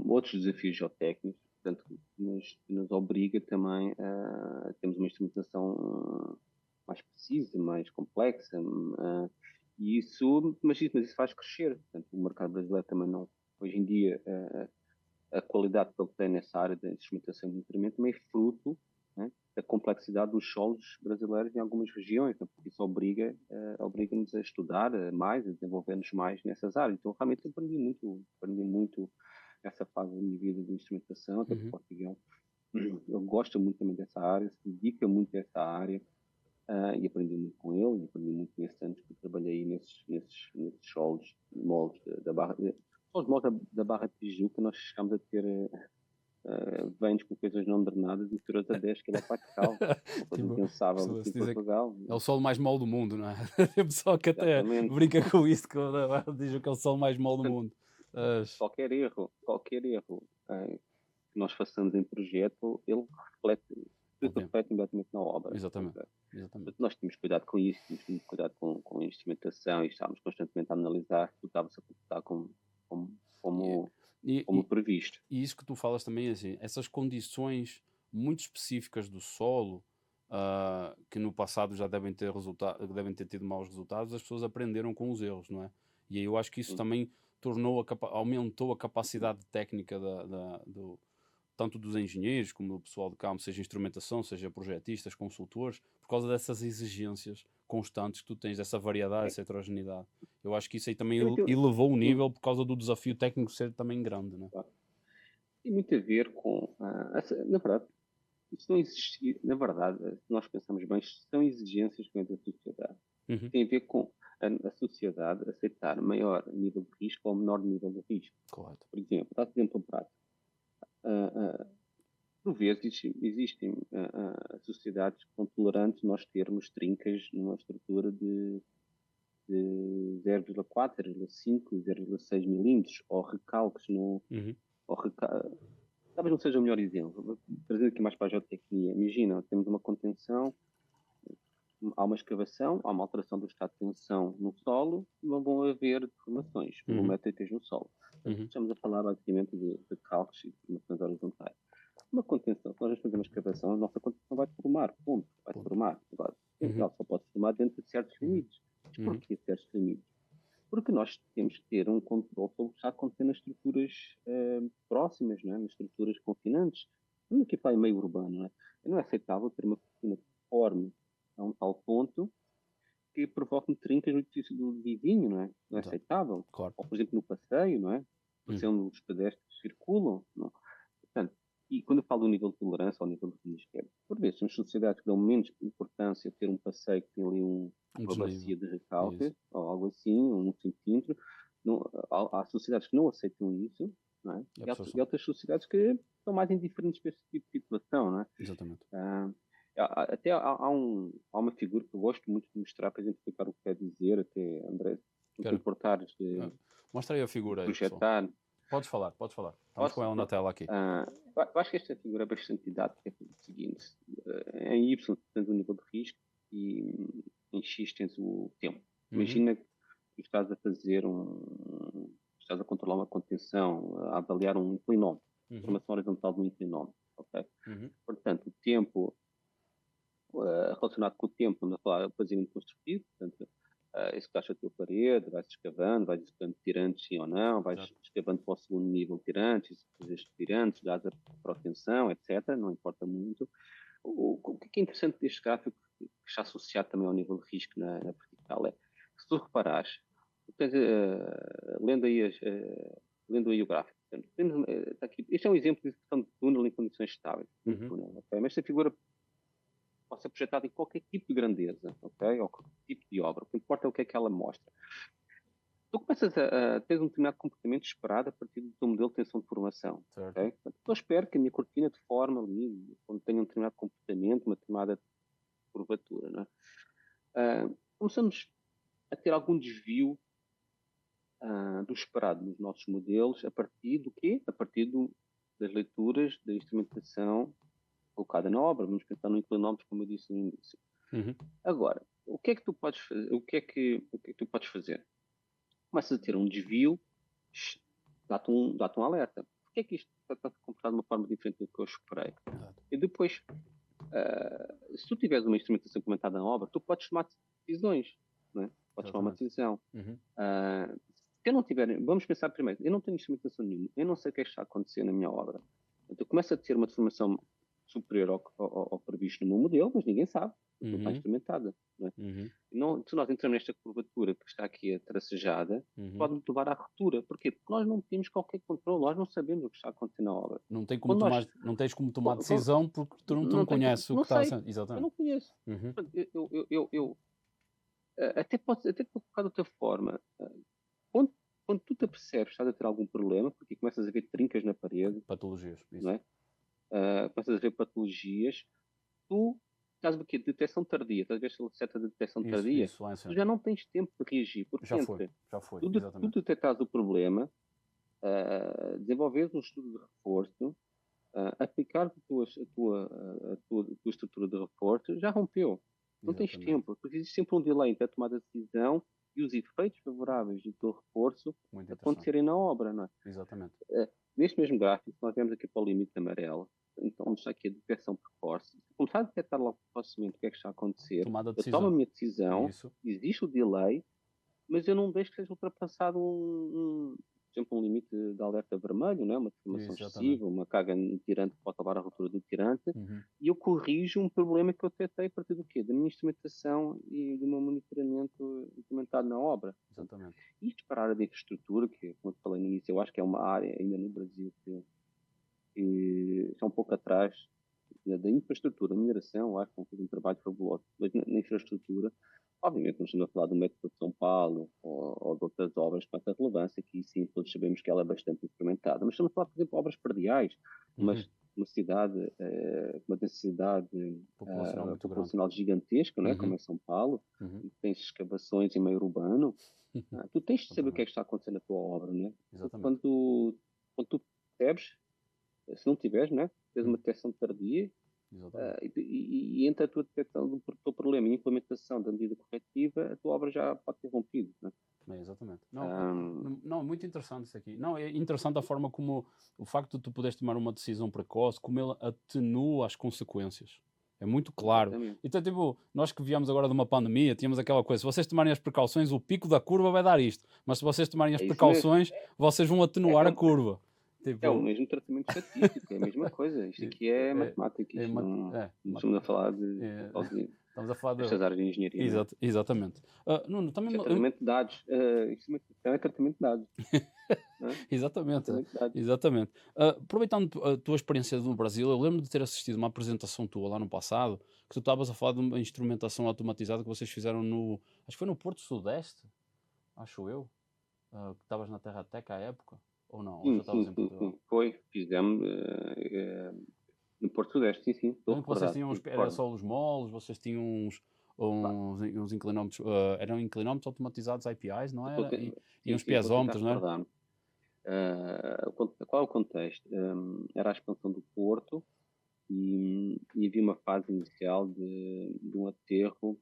Outros desafios geotécnicos, portanto, que nos obriga também a termos uma instrumentação mais precisa, mais complexa, mas isso faz crescer. Portanto, o mercado brasileiro também não, hoje em dia, a qualidade que ele tem nessa área de instrumentação e monitoramento também é fruto né, da complexidade dos solos brasileiros em algumas regiões, né, porque isso obriga-nos a estudar mais, a desenvolver-nos mais nessas áreas. Então, realmente aprendi muito nessa fase da minha vida de instrumentação, até porque Uhum. o Portugal ele gosta muito também dessa área, se dedica muito a essa área, e aprendi muito com ele, e aprendi muito nesses anos que eu trabalhei aí nesses solos, moldes da Barra, os moldes da Barra de Tijuca, nós chegámos a ter vens com coisas não drenadas e misturas a 10 kg para cal, uma coisa Tipo, impensável aqui costuma-se em dizer que Portugal. é o solo mais mole do mundo, não é? Tem pessoal que até Exatamente. brinca com isso, que diz que é o solo mais mole do Portanto, mundo. Mas, qualquer erro que nós façamos em projeto, ele obviamente, reflete imediatamente na obra. exatamente, Ok? exatamente. Portanto, nós tínhamos cuidado com isso, tínhamos muito cuidado com a instrumentação e estávamos constantemente a analisar se tudo estava-se a comportar como, E, como, como e, previsto. e isso que tu falas também, assim, essas condições muito específicas do solo, que no passado já devem ter tido maus resultados, as pessoas aprenderam com os erros, não é? E aí eu acho que isso Sim. também aumentou a capacidade técnica tanto dos engenheiros como do pessoal de campo, seja instrumentação, seja projetistas, consultores, por causa dessas exigências constantes que tu tens, dessa variedade, É, essa heterogeneidade. Eu acho que isso aí também tem muito, elevou o sim, nível por causa do desafio técnico ser também grande, né? claro. Tem muito a ver com, na verdade, isso não existe, na verdade, se nós pensamos bem, são exigências que vêm da sociedade. Uhum. Tem a ver com a sociedade aceitar maior nível de risco ou menor nível de risco. Correto. Por exemplo, dá exemplo prático. Por vezes existem sociedades que são tolerantes nós termos trincas numa estrutura de 0,4, 0,5, 0,6 milímetros, ou recalques no. Uhum. Ou talvez não seja o melhor exemplo. Vou trazer aqui mais para a geotecnia. Imagina, temos uma contenção, há uma escavação, há uma alteração do estado de tensão no solo, e vão haver deformações Uhum. volumétricas no solo. Portanto, Uhum. estamos a falar basicamente de calques e deformações horizontais. Uma contenção, se nós vamos fazer uma escavação, a nossa contenção vai deformar, ponto, vai Ponto. deformar. Agora, Uhum. ela só pode deformar dentro de certos Uhum. limites. Mas Uhum. porquê certos limites? Porque nós temos que ter um controle sobre o que está acontecendo nas estruturas próximas, não é? Nas estruturas confinantes. Estamos aqui para o meio urbano, não é? Não é aceitável ter uma cortina que forme a um tal ponto que provoque trincas no edifício do vizinho, não é? Não é Exato. aceitável. Claro. Ou, por exemplo, no passeio, não é? Passeio onde os pedestres circulam, não? Portanto, e quando eu falo do nível de tolerância ou nível de risco, por vezes temos sociedades que dão menos importância a ter um passeio que tem ali Um uma desnível. bacia de recalque, Isso. ou algo assim, um centímetro. Não, há sociedades que não aceitam isso, não é? E a pessoa E outras sociedades que estão mais indiferentes para esse tipo de situação, não é? Exatamente. Até há uma figura que eu gosto muito de mostrar para exemplificar o que quer dizer, até, André, se não te Quero. importares de Mostra aí a figura aí, pessoal. projetar. Podes falar, podes falar. Estamos com Posso? ela na Pronto. tela aqui. Eu acho que esta figura é bastante didática, é o seguinte: em Y tens o nível de risco e em X tens o tempo. Uhum. Imagina que tu estás a fazer estás a controlar uma contenção, a avaliar um inclinómetro, Uhum. formação horizontal de um inclinómetro, ok? Uhum. Portanto, o tempo, relacionado com o tempo, na falar, o fazimento construtivo, portanto, executaste a tua parede, vais escavando, vais executando tirantes sim ou não, vais Exato. escavando para o segundo nível tirantes, fazes tirantes, dás a proteção, etc. Não importa muito. O que é interessante deste gráfico, que está associado também ao nível de risco na vertical, é que se tu reparares, tu tens, lendo aí o gráfico, portanto, está aqui, este é um exemplo de execução de túnel em condições estáveis. Uhum. Túnel, okay? Mas esta figura pode ser projetada em qualquer tipo de grandeza, ok? Ou qualquer tipo de obra. O que importa é o que é que ela mostra. Tu começas a ter um determinado comportamento esperado a partir do teu modelo de tensão de formação. Certo. Okay? Portanto, eu espero que a minha cortina de forma ali, quando tenha um determinado comportamento, uma determinada curvatura, não é? Começamos a ter algum desvio do esperado nos nossos modelos a partir do quê? A partir das leituras da instrumentação colocada na obra. Vamos pensar no inclinómetro, como eu disse no início. Uhum. Agora, o que é que tu podes fazer? O que é que tu podes fazer? Começas a ter um desvio, dá-te um alerta. Porquê é que isto está a se comportar de uma forma diferente do que eu esperei? Exato. E depois, se tu tiveres uma instrumentação comentada na obra, tu podes tomar decisões, não é? Podes tomar uma Exatamente. decisão. Uhum. Se eu não tiver, vamos pensar primeiro, eu não tenho instrumentação nenhuma, eu não sei o que é que está a acontecer na minha obra. Então, eu começo a ter uma deformação superior ao previsto no meu modelo, mas ninguém sabe, porque não está instrumentada. Não é? Se nós entramos nesta curvatura que está aqui tracejada, pode-nos levar à ruptura. Porquê? Porque nós não temos qualquer controle, nós não sabemos o que está a acontecer na obra. Não tens como tomar decisão porque tu não conheces o que está a ser. Exatamente. Eu não conheço. Eu até pode colocar de outra forma. Quando tu te apercebes que estás a ter algum problema, porque começas a ver trincas na parede, patologias, isso. Não é? Começas a ver patologias, tu estás o quê? Detecção tardia, estás a ver se seta de detecção tardia, tu já não tens tempo de reagir, porque já foi, tu detectares o problema, desenvolveres um estudo de reforço, aplicar a tua estrutura de reforço, já rompeu. Não tens tempo, porque existe sempre um delay entre a tomada de decisão e os efeitos favoráveis do teu reforço acontecerem na obra, não é? Exatamente. Neste mesmo gráfico, nós vemos aqui para o limite amarelo, então está aqui a detecção precoce. Se começar a detectar logo precocemente o que é que está a acontecer, eu tomo a minha decisão, existe o delay, mas eu não deixo que seja ultrapassado por exemplo, um limite de alerta vermelho, né? Uma deformação excessiva, uma carga no tirante que pode levar à ruptura do tirante, e eu corrijo um problema que eu detectei a partir do quê? Da minha instrumentação e do meu monitoramento implementado na obra. Exatamente. Isto para a área de infraestrutura, que, como eu falei no início, eu acho que é uma área ainda no Brasil que está um pouco atrás da infraestrutura, da mineração, eu acho que vão fazer um trabalho fabuloso. Mas na infraestrutura, obviamente, não estamos a falar do métro de São Paulo ou de outras obras com essa relevância, que sim, todos sabemos que ela é bastante instrumentada, mas estamos a falar, por exemplo, de obras perdiais, uma cidade com uma densidade populacional gigantesca, não é? Como é São Paulo, e tens escavações em meio urbano, tu tens de saber o que é que está acontecendo na tua obra, não é? Quando tu percebes, se não tiveres, né? Tens uma detecção tardia e entre a tua detecção do teu problema e a implementação da medida corretiva, a tua obra já pode ter rompido. Né? Exatamente. Não, muito interessante isso aqui. Não, é interessante a forma como o facto de tu poderes tomar uma decisão precoce, como ele atenua as consequências. É muito claro. Exatamente. Então, tipo, nós que viemos agora de uma pandemia, tínhamos aquela coisa, se vocês tomarem as precauções, o pico da curva vai dar isto. Mas se vocês tomarem as precauções, vocês vão atenuar a curva. Tipo, é o mesmo tratamento estatístico, é a mesma coisa. Isto aqui é matemática. Não estamos a falar estamos a falar destas áreas de engenharia. Exatamente. Nuno, também... é tratamento de dados. Isto é tratamento de dados. Exatamente. Aproveitando a tua experiência no Brasil, eu lembro de ter assistido uma apresentação tua lá no passado, que tu estavas a falar de uma instrumentação automatizada que vocês fizeram acho que foi no Porto Sudeste, acho eu, que estavas na Terra Tech à época. Ou não? Ou já estavas em Portugal? Foi, fizemos no Porto Sudeste, sim. Vocês tinham era só os molos, vocês tinham uns inclinómetros, eram inclinómetros automatizados APIs, não era? E uns piezómetros, não é? Qual é o contexto? Era a expansão do Porto e havia uma fase inicial de um aterro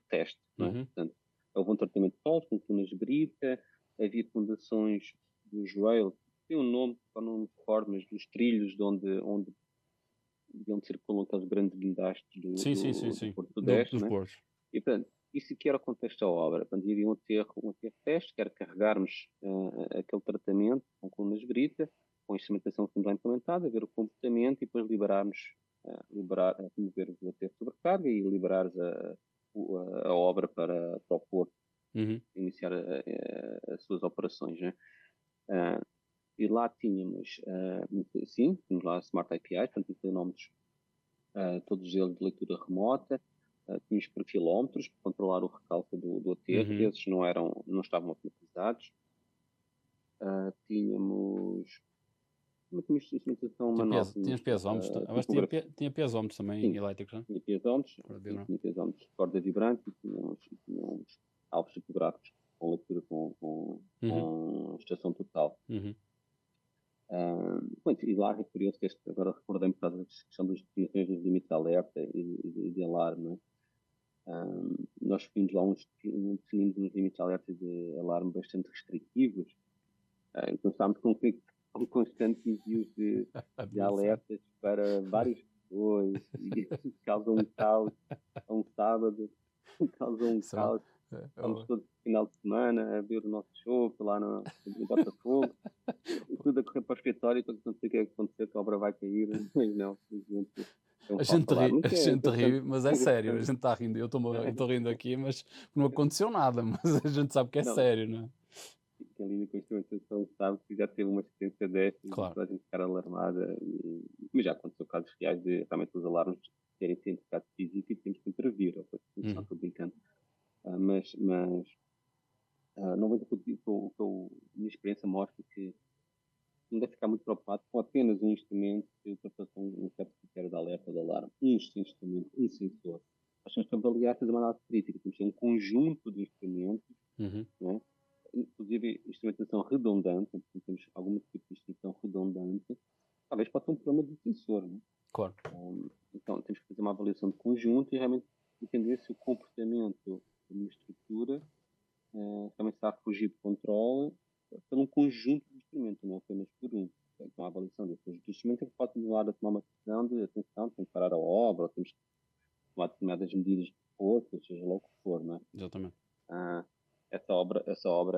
teste, não é? Portanto, houve um tratamento de solos com colunas de brita, havia fundações dos rails, tem um nome, não me recordo, mas dos trilhos de onde circulam aqueles grandes guindastes do Porto Sudeste. Dos portos. E, portanto, isso aqui era o contexto da obra. Portanto, havia um aterro teste, que era carregarmos aquele tratamento com colunas de brita, com a instrumentação que temos lá implementada, ver o comportamento e depois remover o aterro de sobrecarga e liberares a obra para o porto iniciar as suas operações, né? E lá tínhamos, tínhamos lá Smart APIs, portanto, inclinómetros, todos eles de leitura remota, tínhamos por quilómetros para controlar o recalque do aterro, esses não estavam automatizados. Tínhamos instrumentação manual. Tinhas piezómetros, tinha piezómetros também elétricos, não é? Tinha piezómetros, de corda vibrante, tínhamos alvos topográficos com leitura com estação total. E lá é curioso que agora recordei-me por causa da questão das definições dos limites de alerta e de alarme, né? Nós definimos lá definimos uns limites de alerta e de alarme bastante restritivos, então estamos com constantes envios de alertas para várias pessoas e causam um caos a um sábado. causou um Será? caos. Estamos todos no final de semana a ver o nosso show lá no Botafogo, e tudo a correr para o escritório, quando não sei o que é que aconteceu, que a obra vai cair, mas não, simplesmente é um A falso gente ri, a alarme, que é gente bastante, ri, mas é é sério, a bastante, gente está rindo, eu estou rindo aqui, mas não é, aconteceu nada, mas a gente sabe que é não, sério, não é? quem lida com instrumentação sabe que já teve uma experiência dessas e Claro. toda a gente ficar alarmada, mas já aconteceu casos reais de realmente os alarmes terem significado físico e temos que intervir, ou coisa assim, só Uhum. estou brincando. Não vou dizer minha experiência mostra que não deve ficar muito preocupado com apenas um instrumento que ultrapassou um certo critério de alerta ou de alarme. Um instrumento, um sensor. Nós temos que avaliar, fazer uma análise crítica. Temos que ter um conjunto de instrumentos, Uhum. né? Inclusive instrumentação redundante, então temos algum tipo de instrumentação redundante, talvez possa ter um problema do sensor. Né? Claro. Então temos que fazer uma avaliação de conjunto e realmente entender se o comportamento de uma estrutura também está a fugir de controle por um conjunto de instrumentos, não apenas por um. Então, a avaliação desse conjunto de instrumentos é que pode levar a tomar uma decisão de atenção, tem que parar a obra, ou temos que tomar determinadas medidas de força, seja lá o que for, não é? Exatamente. Ah, essa obra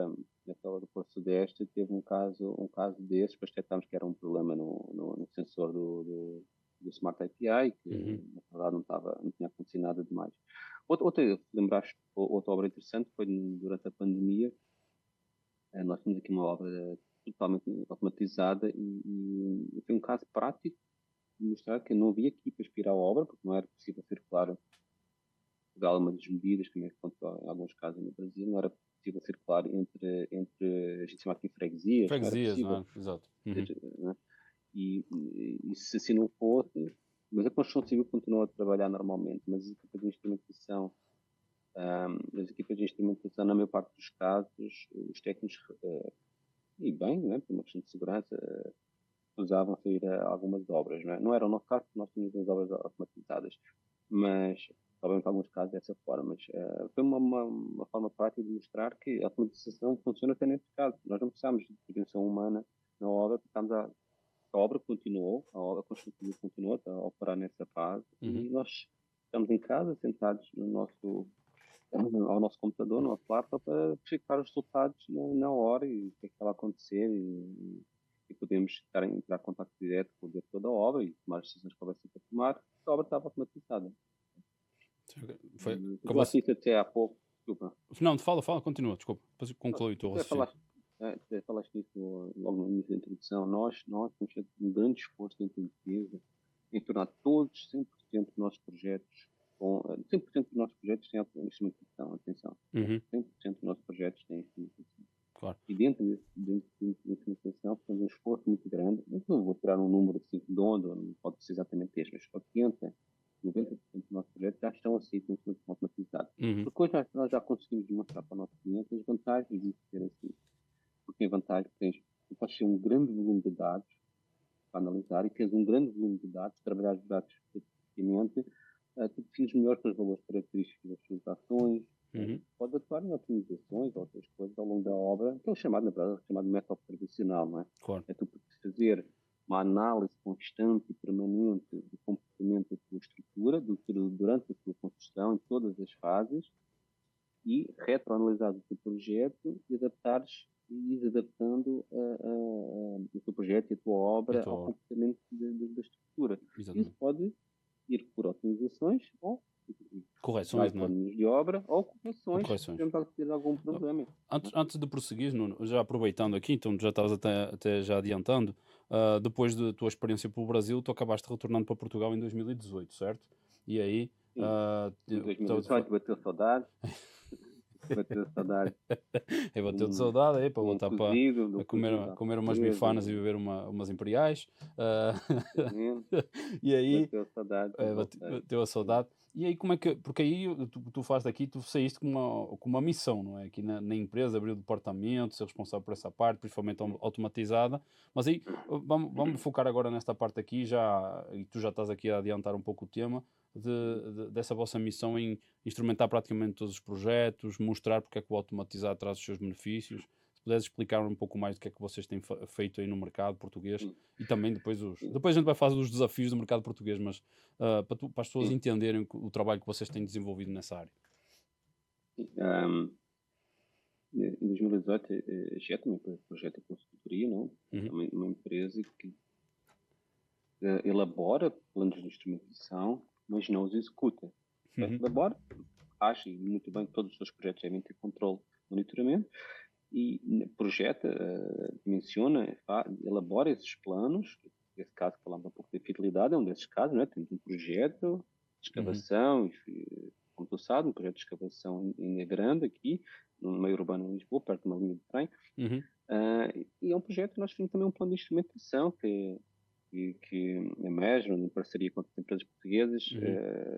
do Porto Sudeste teve um caso desses, depois detectámos que era um problema no sensor do Smart API, que na verdade não tinha acontecido nada demais. Lembraste, outra obra interessante foi durante a pandemia. Nós temos aqui uma obra totalmente automatizada e foi um caso prático de mostrar que não havia equipas para ir à obra, porque não era possível circular. Portugal é uma das medidas, como é que aconteceu em alguns casos no Brasil, não era possível circular entre a gente chama aqui freguesias, não era Freguesias, não possível. é? Exato. Uhum. Né? E se assim não fosse, mas a construção civil continuou a trabalhar normalmente, mas as equipas de instrumentação, na maior parte dos casos, os técnicos, e bem, né, por uma questão de segurança, usavam sair a algumas obras. Não era o nosso caso, porque nós tínhamos as obras automatizadas, mas obviamente, em alguns casos dessa forma. Mas foi uma forma prática de mostrar que a automatização funciona até nesse caso. Nós não precisamos de intervenção humana na obra, porque a obra continuou, a construção civil continuou a operar nessa fase e nós estamos em casa, sentados ao nosso computador, no nosso laptop, para verificar os resultados na hora e o que é que estava a acontecer e podemos entrar em contato direto com o diretor da obra e tomar as decisões que houvesse para tomar. A obra estava automatizada. Tu falaste isso até há pouco, desculpa. Não, fala, continua, desculpa. Depois conclui o teu raciocínio. Falaste isso logo no início da introdução. Nós temos feito um grande esforço dentro da empresa em tornar todos 100% dos nossos projetos 100% dos nossos projetos têm instrumentação, atenção. 100% dos nossos projetos têm instrumentação. Claro. E dentro da instrumentação, fazemos um esforço muito grande. Não vou tirar um número assim redondo, não pode ser exatamente este, mas 80%, 90% dos nossos projetos já estão assim com instrumentação automatizada. Porque hoje nós já conseguimos demonstrar para o nosso cliente as vantagens de ser assim. Porque tem vantagem, tu podes ter um grande volume de dados para analisar e tens um grande volume de dados, trabalhar os dados especificamente, tu defines melhor as valores característicos das suas ações, pode atuar em otimizações ou outras coisas ao longo da obra, que é o chamado, na verdade, método observacional, não é? Claro. É tu fazer uma análise constante e permanente do comportamento da tua estrutura durante a tua construção, em todas as fases, e retroanalisar o teu projeto e ir adaptando o teu projeto e a tua obra ao comportamento da estrutura. Exatamente. Isso pode ir por otimizações ou correções, não é? de obra ou correções. Podemos ter algum problema. Antes de prosseguir, Nuno, já aproveitando aqui, então já estavas até já adiantando, depois da tua experiência pelo Brasil, tu acabaste retornando para Portugal em 2018, certo? E aí... em 2018 bateu saudade. Bateu saudade. Bateu de saudade aí para voltar para comer umas bifanas e beber umas imperiais. E aí bateu saudade. Bateu a saudade. E aí como é que... Porque aí tu faz daqui, tu saíste com uma missão, não é? Aqui na empresa, abrir o departamento, ser responsável por essa parte, principalmente automatizada. Mas aí vamos focar agora nesta parte aqui, e tu já estás aqui a adiantar um pouco o tema, dessa vossa missão em instrumentar praticamente todos os projetos, mostrar porque é que o automatizado traz os seus benefícios. Se puderes explicar um pouco mais do que é que vocês têm feito aí no mercado português e também depois a gente vai falar dos desafios do mercado português, mas para as pessoas entenderem o trabalho que vocês têm desenvolvido nessa área. Um, em 2018, a JET, também projeto de consultoria, não? Uhum. Também uma empresa que elabora planos de instrumentação, mas não os executa. Uhum. Elabora, acha muito bem que todos os seus projetos devem ter controle, monitoramento, e projeta, dimensiona, elabora esses planos. Nesse caso, falamos um pouco de fidelidade, é um desses casos, né? Temos um projeto de escavação, como tu sabes, um projeto de escavação em grande aqui, no meio urbano de Lisboa, perto de uma linha de trem. Uhum. E é um projeto que nós temos também um plano de instrumentação que a Mesro, em parceria com as empresas portuguesas,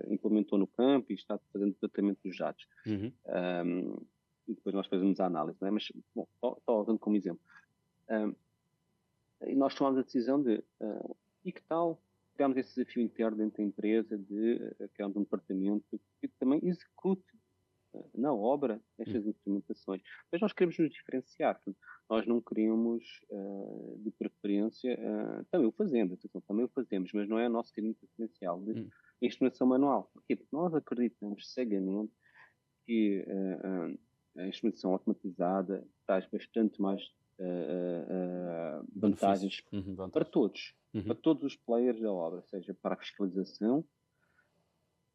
implementou no campo e está fazendo o tratamento dos dados. Uhum. E depois nós fazemos a análise, não é? Mas, bom, estou usando como exemplo. E nós tomamos a decisão de, e que tal criarmos esse desafio interno dentro da empresa de criarmos um departamento que também execute na obra estas instrumentações. Mas nós queremos nos diferenciar. Nós não queremos, de preferência, também o fazemos, atenção, também o fazemos, mas não é o nosso caminho preferencial de instrumentação manual. Porquê? Porque nós acreditamos cegamente que a instrumentação automatizada traz bastante mais vantagens para todos, para todos os players da obra, seja para a fiscalização,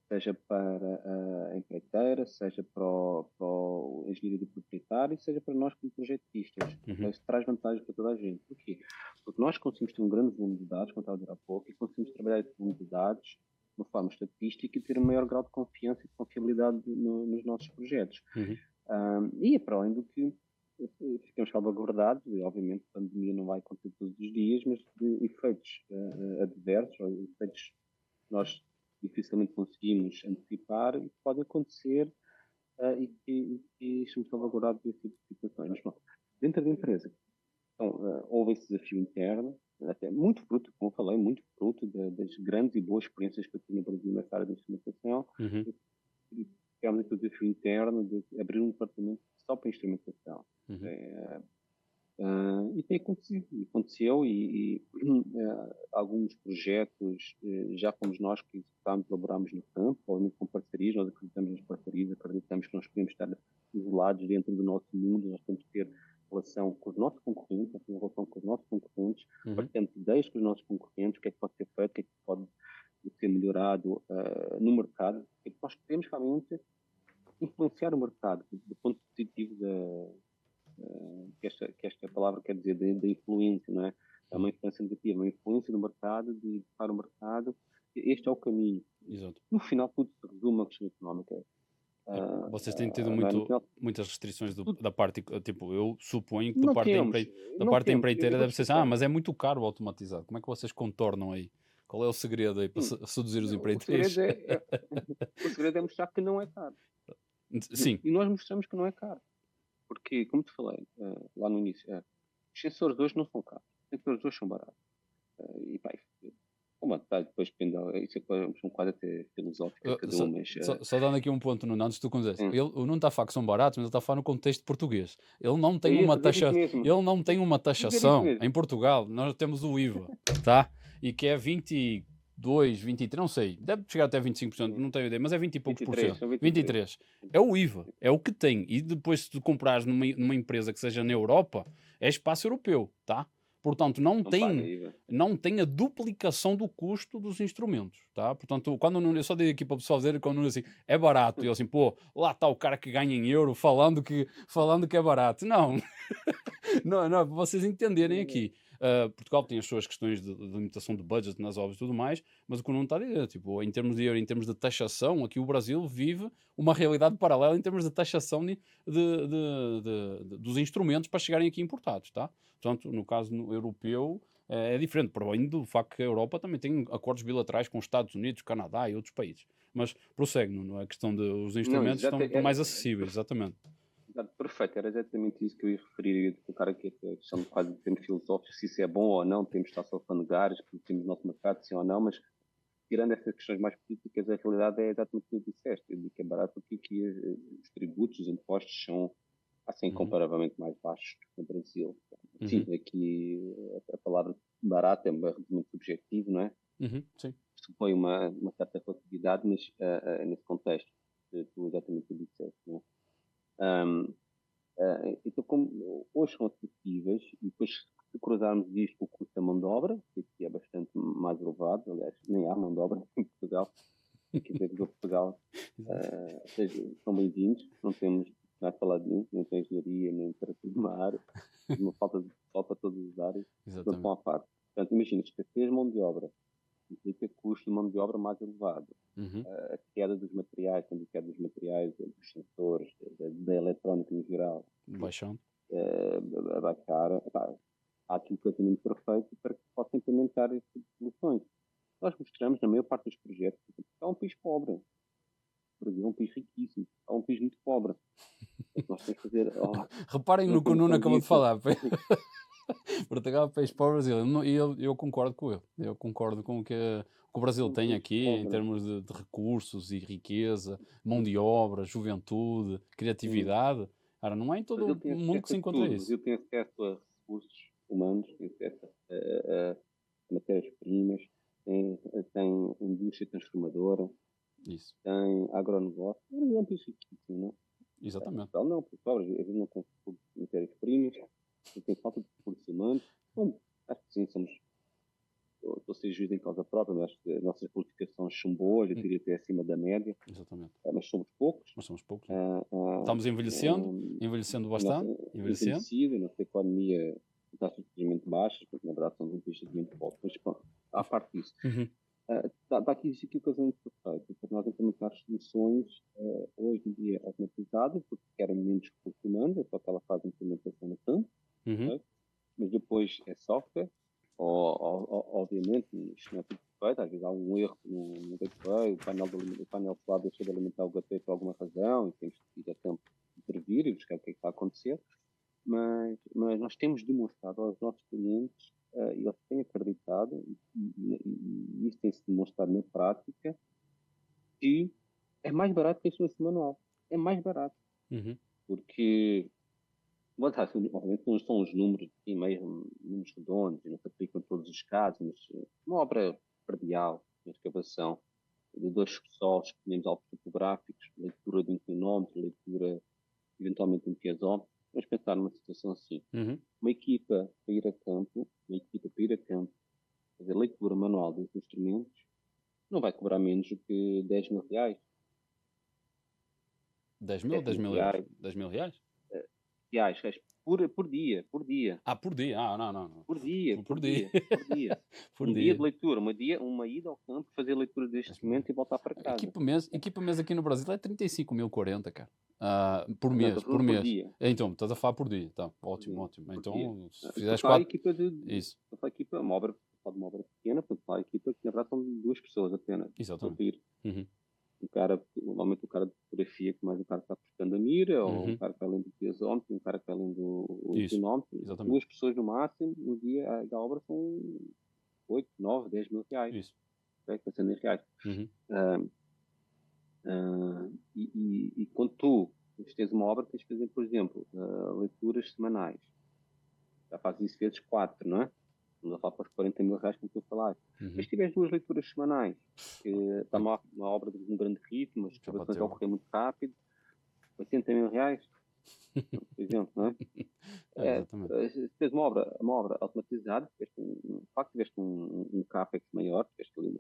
seja para a empreiteira, seja para o engenheiro do proprietário, seja para nós como projetistas. Isso traz vantagens para toda a gente. Porquê? Porque nós conseguimos ter um grande volume de dados, como estava a dizer há pouco, e conseguimos trabalhar esse volume de dados de uma forma estatística e ter um maior grau de confiança e de confiabilidade nos nossos projetos. E para além do que ficamos salvaguardados, e obviamente a pandemia não vai acontecer todos os dias, mas de efeitos adversos, ou efeitos que nós dificilmente conseguimos antecipar e que pode acontecer e estamos salvaguardados desse tipo de situações. Mas, bom, dentro da empresa, então, houve esse desafio interno, até muito fruto, como falei, muito fruto das grandes e boas experiências que eu tinha no Brasil nessa área de instrumentação. E tivemos aqui o desafio interno de abrir um departamento só para instrumentação. E tem acontecido, aconteceu e alguns projetos já fomos nós que executámos, elaborámos no campo, ou com parcerias, nós acreditamos nas parcerias, acreditamos que nós podemos estar isolados dentro do nosso mundo, nós temos que ter relação com os nossos concorrentes, nós temos relação com os nossos concorrentes, partilhando ideias com os nossos concorrentes, o que é que pode ser feito, o que é que pode ser melhorado no mercado, porque nós queremos realmente influenciar o mercado do ponto positivo que esta palavra quer dizer, da influência, não é? É uma influência negativa, uma influência do mercado, de para o mercado. Este é o caminho. Exato. No final, tudo se resume à questão económica. Vocês têm tido muitas restrições da parte, tipo, eu suponho que da parte da empreiteira deve ser assim, mas é muito caro o automatizado. Como é que vocês contornam aí? Qual é o segredo aí para seduzir os empreiteiros? O segredo é mostrar que não é caro. Sim. E nós mostramos que não é caro. Porque, como te falei lá no início, os sensores de hoje não são caros. Os sensores de hoje são baratos. E pá, depois depende, isso é um quadro até filosófico cada um, mas... Só dando aqui um ponto, Nuno, antes de tu começares. O Nuno está a falar que são baratos, mas ele está a falar no contexto português. Ele não tem uma taxação em Portugal. Nós temos o IVA, tá? E que é 22, 23, não sei. Deve chegar até 25%, não tenho ideia, mas é 20 e poucos por cento. 23. É o IVA, é o que tem. E depois se tu comprares numa empresa que seja na Europa, é espaço europeu, tá? Portanto, não tem a duplicação do custo dos instrumentos, tá? Portanto, quando eu só dei aqui para o pessoal dizer, quando assim, é barato, e eu assim, pô, lá está o cara que ganha em euro falando que é barato. Não, não, para vocês entenderem aqui. Portugal tem as suas questões de limitação de budget nas obras e tudo mais, mas o que não está a dizer, tipo, em termos de euro, em termos de taxação, aqui o Brasil vive uma realidade paralela em termos de taxação dos instrumentos para chegarem aqui importados, tá? Portanto, no caso europeu, é diferente, para além do facto que a Europa também tem acordos bilaterais com os Estados Unidos, Canadá e outros países. Mas prossegue, não é? A questão dos instrumentos estão mais acessíveis, exatamente. Perfeito, era exatamente isso que eu ia referir, de colocar aqui a questão de quase de termos filosóficos, se isso é bom ou não, temos de estar só alfandegários, porque temos o nosso mercado, sim ou não, mas tirando essas questões mais políticas, a realidade é exatamente o que tu disseste, eu digo que é barato porque aqui os tributos, os impostos são assim comparavelmente mais baixos que no Brasil. Sim, aqui a palavra barato é muito subjetivo, não é? Sim. Supõe uma certa relatividade, mas nesse contexto, tu exatamente o disseste, não é? Ou seja, são bem-vindos, não temos nada a falar de mim, nem para engenharia, nem para tudo na área, uma falta de falta para todas as áreas, portanto, Exatamente. vão à parte. Portanto, imagina, escassez de mão de obra, implica custo de mão de obra mais elevado. Uhum. A queda dos materiais, quando a queda dos materiais, dos sensores, da eletrónica em geral, Baixando. a baixar, pá, há aqui um tratamento perfeito para que possa implementar esse tipo de soluções. Nós mostramos, na maior parte dos projetos, que é um país pobre. O Brasil é um país riquíssimo, é um país muito pobre. Nós temos que fazer. Reparem Não no que o tem Nuno noção acabou de disso. falar. Portugal, país para o Brasil. E eu concordo com ele. Eu concordo com o que o Brasil É um tem país aqui em pobre. termos de recursos e riqueza, mão de obra, juventude, criatividade. Cara, não é em O todo Brasil o tem mundo que acesso se a encontra tudo. O isso. Brasil tem acesso a recursos humanos, tem acesso a matérias-primas, tem indústria transformadora, Isso, tem agronegócio. O Brasil é um país riquíssimo, não é? exatamente. Portugal não, Portugal às vezes não tem recursos de matérias-primas, não tem falta de recursos humanos. Bom, acho que sim, estou a ser juiz em causa própria, mas acho que as nossas qualificações são boas, eu diria até acima da média, Exatamente. mas somos poucos. Mas somos poucos, né? Ah, ah, Estamos envelhecendo a nossa bastante, envelhecendo. envelhecida, a nossa economia está simplesmente baixa, porque na verdade somos um país muito pobre. Mas pronto, à parte disso, Uhum. dá aqui existe aqui o casamento perfeito para nós implementar soluções hoje em dia automatizadas, porque querem menos recurso humano, é só que ela faz a implementação no campo, Uhum. ok? Mas depois é software, obviamente, isto não é tudo perfeito, às vezes há um erro no gateway, o painel solar deixou de alimentar o gateway por alguma razão e temos que ir a campo intervir e buscar o que é que está a acontecer, mas nós temos demonstrado aos nossos clientes, e eles têm acreditado, e isso tem-se demonstrado na prática, que é mais barato que a solução manual. É mais barato, Uhum. porque obviamente não são os números assim, meio números redondos, não se aplicam em todos os casos, mas uma obra predial, uma escavação de dois solos, que tínhamos alvos topográficos, leitura de inclinómetro, leitura eventualmente de um piezómetro, vamos pensar numa situação assim. Uhum. Uma equipa para ir a campo, fazer leitura manual dos instrumentos, não vai cobrar menos do que 10 mil reais. 10 mil ou 10 10 mil mil euros? reais, 10 mil reais? reais por dia. Ah, por dia. Ah, não, não. Por dia, Por por dia. dia, por dia. Por Um dia de dia. leitura, uma ida ao campo, fazer leitura deste 10 mil. instrumento e voltar para casa. Equipa mês aqui no Brasil é 35.040, cara. Não, estou a Por falar por mês. dia. Então, estás a falar por dia. Tá, Por ótimo, dia, ótimo. por dia. Então, se Estou a fizeres falar a 4. equipa Isso, estou a falar a equipa, uma obra pequena, portanto, falar a equipa que na verdade são duas pessoas apenas. Estou a exatamente. vir Uhum. normalmente o cara de fotografia, que mais o cara que está portando a mira, ou um Uhum. cara que vai além do piezómetro, um cara que vai além do Isso, inclinómetro. exatamente. Duas pessoas no máximo, no dia da obra são 8, 9, 10 mil reais. Isso. Okay? Pensando em reais. Uhum. E quando tu tens uma obra, tens que fazer, por exemplo, leituras semanais. Já fazes isso vezes 4, não é? Estamos a falar para os 40 mil reais, como tu falaste. Uhum. Mas se tiveres duas leituras semanais, que está uma obra de um grande ritmo, as escavações a ocorrer muito rápido, 80 mil reais, por exemplo, não é? Exatamente. Se tens uma obra automatizada, de facto tiveste um CAPEX maior, tiveste ali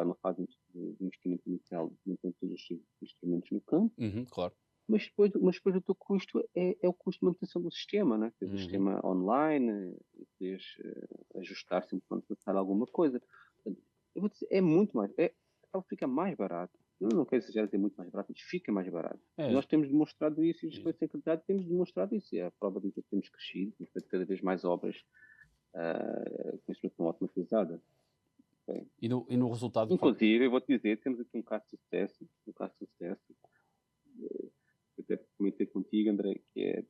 uma fase de investimento inicial, não tem todos os instrumentos no campo, Uhum, claro. mas depois o teu custo é o custo de manutenção do sistema, né? Tens o Uhum. sistema online, podes ajustar sempre quando passar alguma coisa. Portanto, eu vou dizer, é muito mais, fica mais barato. Eu não quero exagerar dizer muito mais barato, mas fica mais barato. É, Nós temos demonstrado isso, e isso. com a Secretaria temos demonstrado isso. E a prova disso é que temos crescido, temos feito cada vez mais obras com instrumentação automatizada. Okay? E no resultado, de facto. Inclusive, eu vou-te dizer, temos aqui um caso de sucesso, eu até comentei contigo, André,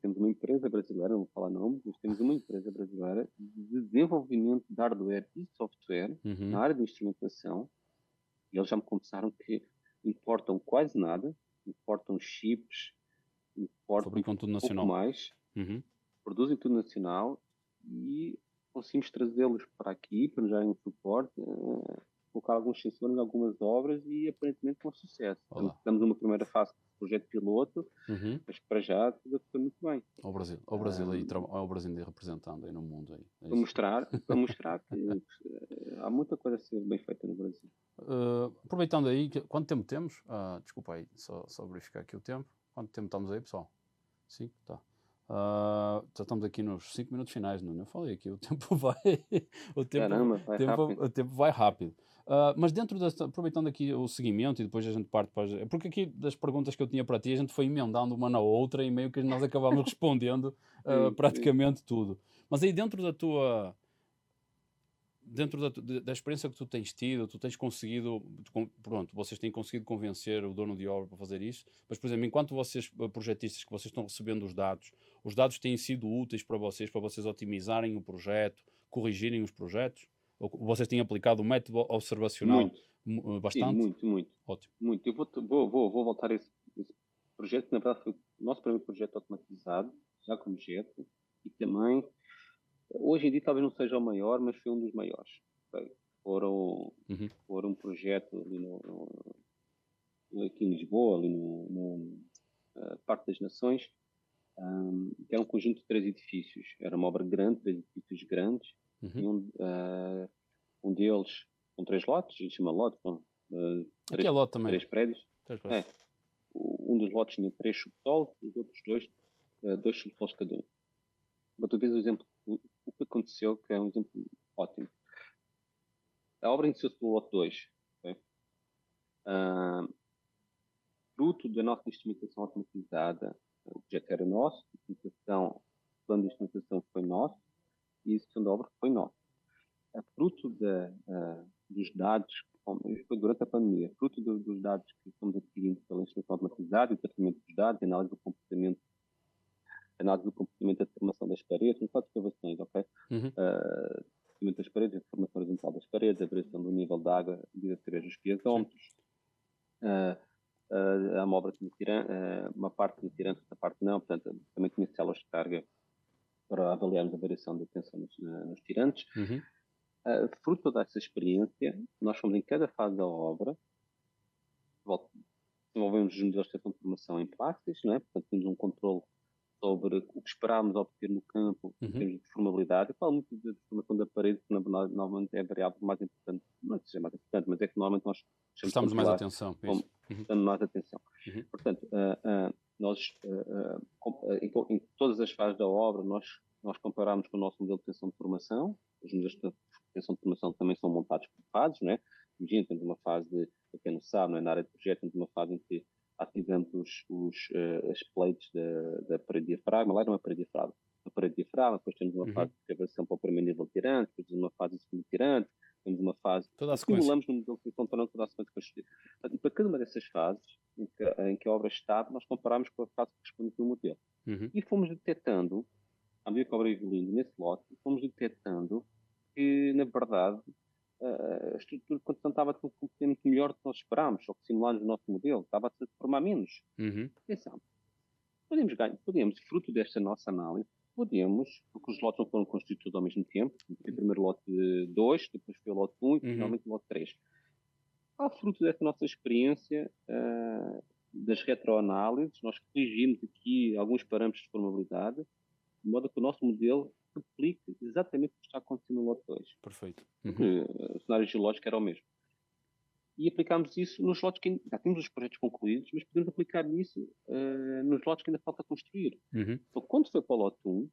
temos uma empresa brasileira, não vou falar nomes, mas temos uma empresa brasileira de desenvolvimento de hardware e software na área de instrumentação, e eles já me confessaram que importam quase nada, importam chips, importam Fabricam tudo pouco nacional. mais, produzem tudo nacional e conseguimos trazê-los para aqui, para nos darem um suporte colocar alguns sensores em algumas obras e aparentemente com sucesso. Olá. Estamos numa primeira fase de projeto piloto, Uhum. mas para já tudo foi muito bem. Ao Brasil aí, ao Brasil representando aí no mundo aí. É Para mostrar que há muita coisa a ser bem feita no Brasil. Aproveitando aí, quanto tempo temos? Desculpa aí, só verificar aqui o tempo. Quanto tempo estamos aí, pessoal? 5? Tá. Já estamos aqui nos 5 minutos finais, não? Eu falei aqui, o tempo vai. Caramba, vai rápido. O tempo vai rápido. Mas dentro aproveitando aqui o seguimento e depois a gente parte para porque aqui das perguntas que eu tinha para ti, a gente foi emendando uma na outra e meio que nós acabámos respondendo praticamente tudo. Mas aí dentro da experiência que tu tens tido, tu tens conseguido, pronto, vocês têm conseguido convencer o dono de obra para fazer isso, mas, por exemplo, enquanto vocês, projetistas, que vocês estão recebendo os dados têm sido úteis para vocês otimizarem o projeto, corrigirem os projetos? Ou vocês têm aplicado o método observacional bastante? Sim, muito. Ótimo. Muito. Eu vou voltar a esse projeto, que na verdade foi o nosso primeiro projeto automatizado, já como jeito, e também hoje em dia talvez não seja o maior, mas foi um dos maiores. Foram um projeto ali aqui em Lisboa, ali no Parque das Nações, que era um conjunto de 3 edifícios. Era uma obra grande, 3 edifícios grandes, e um deles com 3 lotes, a gente chama lote, aqui é lote também. 3 prédios. 3 prédios. Um dos lotes tinha 3 subsolos, os outros 2 subsolos cada um. Mas tu vês o exemplo, o que aconteceu, que é um exemplo ótimo. A obra iniciou-se pelo lote 2. Okay? Fruto da nossa instrumentação automatizada, o projeto era nosso, o plano de instrumentação foi nosso e a execução da obra foi nossa. Fruto dos dados, foi durante a pandemia, fruto dos dados que fomos adquirindo pela instrumentação automatizada e o tratamento dos dados, análise do comportamento da formação das paredes, não só de escavações, ok? Tratamento das paredes, a formação horizontal das paredes, a variação do nível de água devido a através dos piezómetros. Há uma obra que uma parte de tirante, outra parte não, portanto, também tinha células de carga para avaliarmos a variação da tensão nos tirantes. Fruto dessa experiência, nós fomos em cada fase da obra, desenvolvemos os modelos de transformação em classes, não é? Portanto, temos um controle sobre o que esperámos obter no campo em termos de formabilidade. Eu falo muito da deformação da parede, que normalmente é a variável mais importante, não é que seja mais importante, mas é que normalmente nós prestamos mais atenção. Prestamos mais atenção. Portanto, nós, em todas as fases da obra, nós comparamos com o nosso modelo de tensão de formação. Os modelos de tensão de formação também são montados por fases, não é? Imagina, temos uma fase para quem não sabe, não é? Na área de projeto, temos uma fase em que ativamos as plates da parede diafragma, lá era uma parede diafragma. A parede diafragma, depois temos uma fase de escavação para o primeiro nível de tirante, depois temos uma fase de segundo tirante, temos uma fase... Simulamos no modelo de contorno toda a sequência. E para cada uma dessas fases em que a obra estava, nós comparamos com a fase que corresponde ao modelo. E fomos detectando, à medida que a obra ia evoluindo nesse lote, fomos detectando que, na verdade, a estrutura de condução estava com um comportamento melhor do que nós esperámos, ou que simulámos no nosso modelo, estava a se deformar menos. Atenção, podemos, fruto desta nossa análise, porque os lotes não foram constituídos ao mesmo tempo, o primeiro lote 2, depois foi o lote 1 e finalmente o lote 3. Ao fruto dessa nossa experiência, das retroanálises, nós corrigimos aqui alguns parâmetros de formabilidade, de modo que o nosso modelo replique exatamente o que está acontecendo no lote 2. Perfeito. Porque o cenário geológico era o mesmo. E aplicámos isso nos lotes que já temos os projetos concluídos, mas podemos aplicar isso nos lotes que ainda falta construir. Então, quando foi para o lote 1,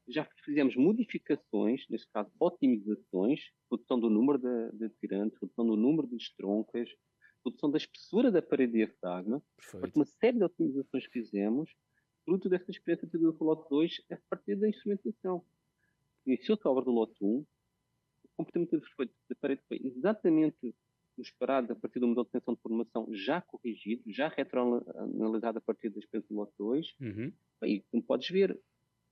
já fizemos modificações, neste caso otimizações, redução do número de tirantes, redução do número de estroncas, redução da espessura da parede diafragma, porque uma série de otimizações que fizemos, fruto dessa experiência de do lote 2, a partir da instrumentação. Iniciou-se a obra do lote 1, o comportamento da parede foi exatamente o esperado a partir do modelo de tensão de formação já corrigido, já retroanalisado a partir da experiência do lote 2. E como podes ver,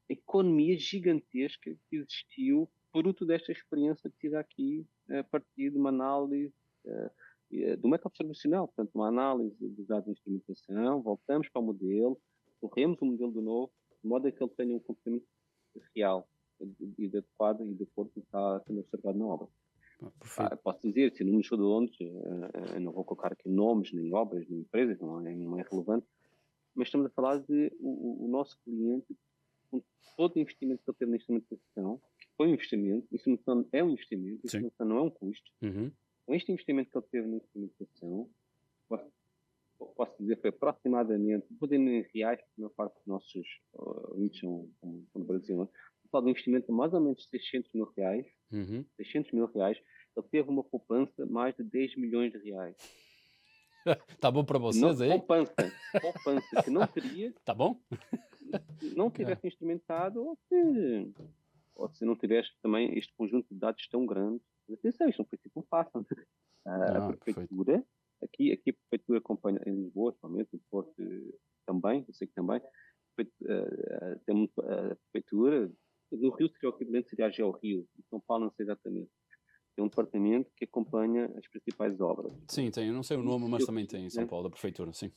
a economia gigantesca que existiu fruto desta experiência tida aqui a partir de uma análise do método observacional, portanto, uma análise dos dados de instrumentação, voltamos para o modelo, corremos o modelo de novo, de modo a que ele tenha um comportamento real e adequado e de acordo com o que está sendo observado na obra. Perfeito. Posso dizer, se números redondos, não vou colocar aqui nomes, nem obras, nem empresas, não é relevante, mas estamos a falar de o nosso cliente, com todo o investimento que ele teve na instrumentação, que foi um investimento, instrumentação é um investimento, Sim. instrumentação não é um custo. Uhum. Com este investimento que ele teve na instrumentação, posso dizer, foi aproximadamente, vou dizer em reais, porque a maior parte dos nossos ouvintes são do Brasil, né? Falo de um investimento de mais ou menos 600 mil reais, Uhum. 600 mil reais, ele teve uma poupança de mais de 10 milhões de reais. Tá bom para vocês aí? Poupança que não teria Tá bom? se não tivesse instrumentado ou se não tivesse também este conjunto de dados tão grande. Mas atenção, isto não foi tipo fácil. A prefeitura, aqui a prefeitura acompanha em Lisboa, somente, no Porto também, eu sei que também, temos a prefeitura, no Rio seria o equivalente, seria a GeoRio, em São Paulo não sei exatamente. Tem um departamento que acompanha as principais obras. Sim, tem, eu não sei o nome, mas também tem em São Paulo, da prefeitura, sim.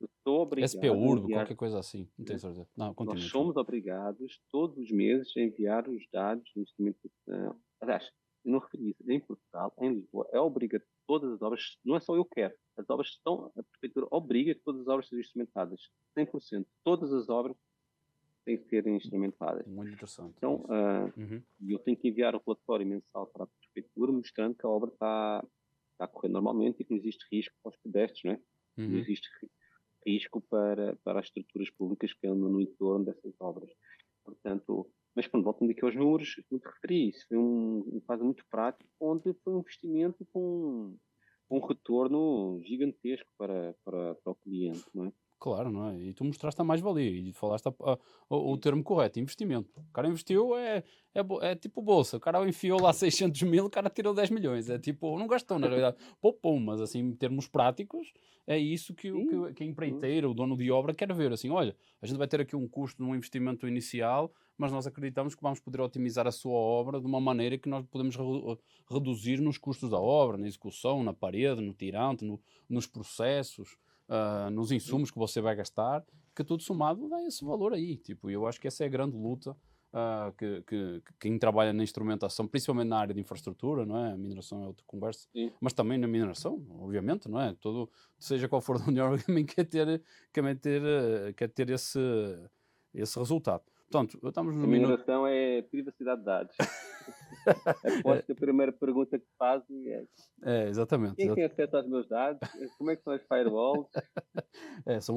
Estou obrigado SP Urbo, qualquer coisa assim, não tenho certeza. Não, continua. Nós somos obrigados todos os meses a enviar os dados de instrumentação. Aliás, eu não referi isso, em Portugal, em Lisboa, é obrigatório todas as obras, não é só eu quero, as obras estão, a prefeitura obriga que todas as obras sejam instrumentadas, 100%, todas as obras têm que ser instrumentadas. Muito interessante. Então, eu tenho que enviar um relatório mensal para a prefeitura mostrando que a obra está a correr normalmente e que não existe risco para os pedestres, não é? Não existe risco para as estruturas públicas que andam no entorno dessas obras. Portanto, mas quando voltando aqui aos números, muito referi, isso foi um caso muito prático, onde foi um investimento com um retorno gigantesco para o cliente, não é? Claro, não é? E tu mostraste a mais-valia e falaste o termo correto, investimento. O cara investiu, é tipo bolsa. O cara enfiou lá 600 mil, o cara tirou 10 milhões. É tipo, não gastou na realidade, poupou, mas assim, em termos práticos, é isso que a empreiteira, o dono de obra quer ver. Assim, olha, a gente vai ter aqui um custo num investimento inicial, mas nós acreditamos que vamos poder otimizar a sua obra de uma maneira que nós podemos reduzir nos custos da obra, na execução, na parede, no tirante, nos processos. Nos insumos que você vai gastar, que tudo somado dá esse valor aí. Tipo, eu acho que essa é a grande luta que quem trabalha na instrumentação, principalmente na área de infraestrutura, não é? A mineração é outra conversa, mas também na mineração, obviamente, não é? Todo, seja qual for da União, também quer ter esse resultado. Portanto, estamos no a mineração é privacidade de dados. Aposto que a primeira pergunta que fazem é exatamente. Quem tem acesso aos meus dados? Como é que são as firewalls? São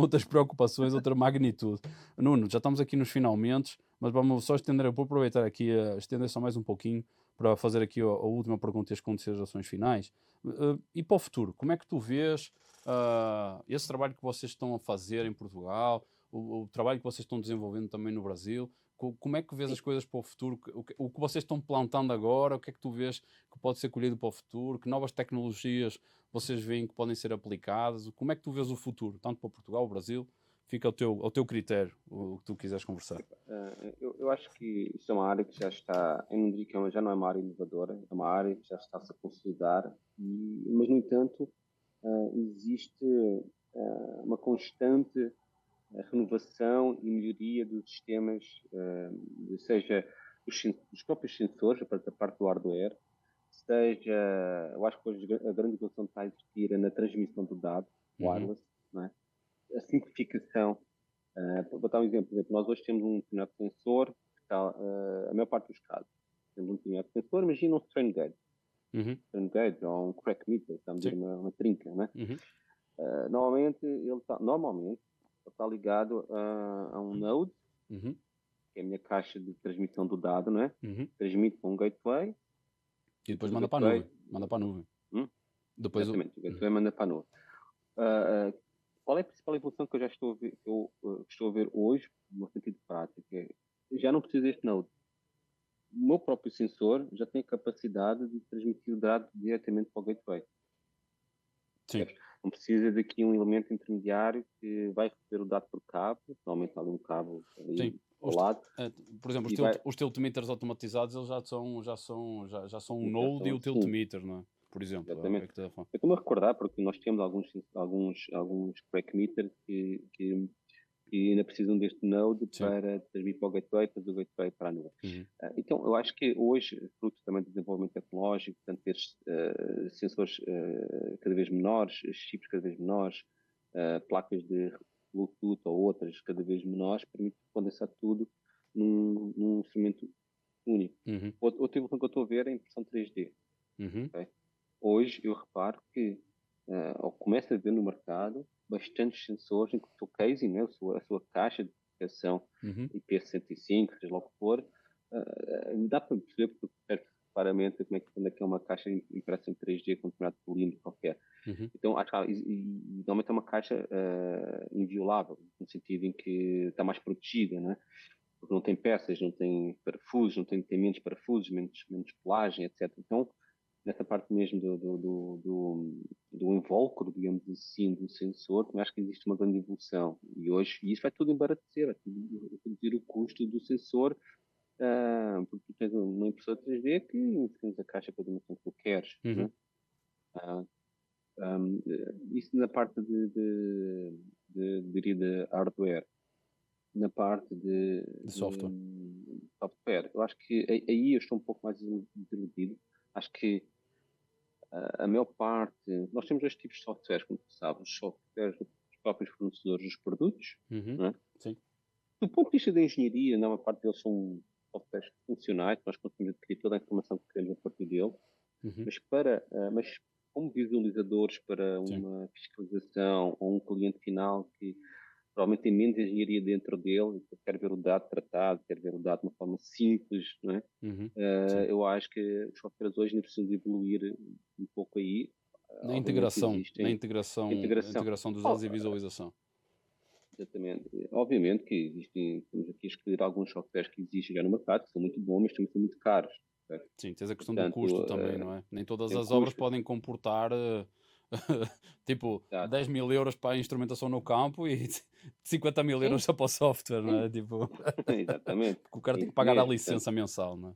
outras preocupações, outra magnitude. Nuno, já estamos aqui nos finalmente, mas vamos só estender, vou aproveitar aqui a estender só mais um pouquinho para fazer aqui a última pergunta e as considerações finais. E para o futuro, como é que tu vês esse trabalho que vocês estão a fazer em Portugal, o trabalho que vocês estão desenvolvendo também no Brasil? Como é que vês as coisas para o futuro? O que vocês estão plantando agora? O que é que tu vês que pode ser colhido para o futuro? Que novas tecnologias vocês veem que podem ser aplicadas? Como é que tu vês o futuro, tanto para Portugal, o Brasil? Fica ao teu critério, o que tu quiseres conversar. Eu acho que isso é uma área que já está, eu não digo que já não é uma área inovadora, é uma área que já está a se consolidar, mas, no entanto, existe uma constante renovação e melhoria dos sistemas, seja os próprios sensores, da parte do hardware, seja, eu acho que hoje a grande evolução está a existir na transmissão do dado, wireless, não é? A simplificação. Vou dar um exemplo. Por exemplo, nós hoje temos um determinado sensor, que está, a maior parte dos casos, temos um determinado sensor, imagina um strain gauge. Strain gauge ou um crack meter, estamos a dizer uma trinca, né? Normalmente ele está ligado a um node, que é a minha caixa de transmissão do dado, não é? Transmite para um gateway. E depois manda para a nuvem. Depois exatamente, o gateway manda para a nuvem. Qual é a principal evolução que eu já estou a ver hoje, no sentido prático? Já não preciso deste node. O meu próprio sensor já tem a capacidade de transmitir o dado diretamente para o gateway. Sim. Não precisa de aqui um elemento intermediário que vai receber o dado por cabo, normalmente há um cabo ali ao lado. Por exemplo, os tiltmeters automatizados eles já são um node e o tiltmeter, não é? Por exemplo. Exatamente. Eu estou-me a recordar porque nós temos alguns crack meters que que ainda precisam deste node Sim. para transmitir para o gateway, depois o gateway para a nuvem. Então, eu acho que hoje, fruto também do desenvolvimento tecnológico, portanto, ter sensores cada vez menores, chips cada vez menores, placas de Bluetooth ou outras cada vez menores, permite condensar tudo num instrumento único. Outra evolução que eu estou a ver é a impressão 3D. Okay? Hoje eu reparo que ou começa a ver no mercado bastantes sensores, em que o seu casing, né, a sua caixa de detecção IP65, seja lá o que for, dá para perceber, porque eu percebo claramente quando é que é uma caixa impressa em 3D com um determinado polímero qualquer. Então, acho que normalmente é uma caixa inviolável, no sentido em que está mais protegida, né? Porque não tem peças, não tem parafusos, tem menos parafusos, menos pelagem, etc. Então, nessa parte mesmo do invólucro, digamos assim, do sensor, também acho que existe uma grande evolução. E hoje, isso vai tudo embaratecer, vai tudo reduzir o custo do sensor, porque tu tens uma impressora 3D que tens a caixa para a dimensão que tu queres. Né? Isso na parte de hardware. Na parte de software, eu acho que aí eu estou um pouco mais desiludido. Acho que a maior parte. Nós temos dois tipos de softwares, como tu sabes: os softwares dos próprios fornecedores dos produtos. Não é? Sim. Do ponto de vista da engenharia, na maior parte deles são softwares funcionais, nós conseguimos adquirir toda a informação que queremos a partir dele, mas como visualizadores para uma fiscalização ou um cliente final que provavelmente tem menos engenharia dentro dele, quer ver o dado tratado, quer ver o dado de uma forma simples, não é? Eu acho que os softwares hoje ainda precisam de evoluir um pouco aí. Na integração dos dados e visualização. Exatamente. Obviamente que estamos aqui a escolher alguns softwares que existem já no mercado, que são muito bons, mas também são muito caros. Certo? Sim, tens a questão do custo também, não é? Nem todas as obras podem comportar tipo 10 mil euros para a instrumentação no campo e 50 mil euros só para o software, não é? Tipo... Exatamente. Porque o cara tem que pagar a licença mensal, não é?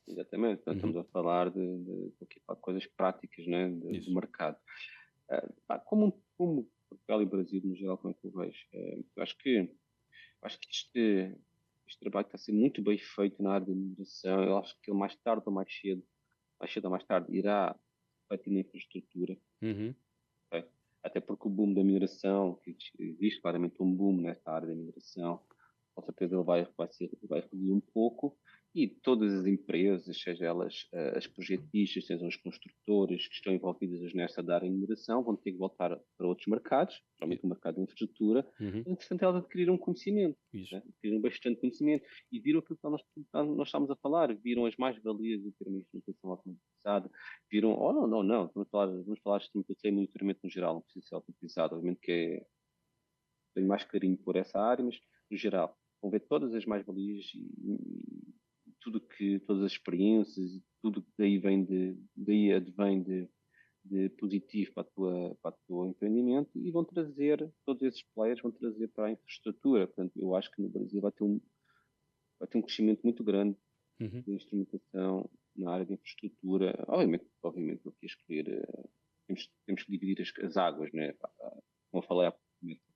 Exatamente. Portanto, estamos a falar de coisas práticas, né? Do mercado. Como Portugal e Brasil, no geral, como é que eu vejo? Acho que este trabalho está a ser muito bem feito na área da mineração. Eu acho que ele mais tarde ou mais cedo ou mais tarde, irá refletir na infraestrutura. Okay? Até porque o boom da mineração, que existe claramente um boom nesta área da mineração, com certeza ele vai reduzir um pouco, e todas as empresas, seja elas as projetistas, sejam os construtores que estão envolvidas nesta área de mineração, vão ter que voltar para outros mercados, principalmente o mercado de infraestrutura, entretanto elas adquiriram conhecimento, né? Adquiriram bastante conhecimento, e viram aquilo que nós estamos a falar, viram as mais-valias de ter uma instrumentação automatizada, viram, não, vamos falar de instrumentação e monitoramento no geral, não precisa ser automatizado, obviamente que tenho mais carinho por essa área, mas no geral, vão ver todas as mais-valias e todas as experiências e tudo que daí advém de positivo para o teu empreendimento, e vão trazer, todos esses players vão trazer para a infraestrutura. Portanto, eu acho que no Brasil vai ter um crescimento muito grande de instrumentação na área de infraestrutura. Obviamente vou aqui escolher, temos que dividir as águas, né? Como eu falei há pouco,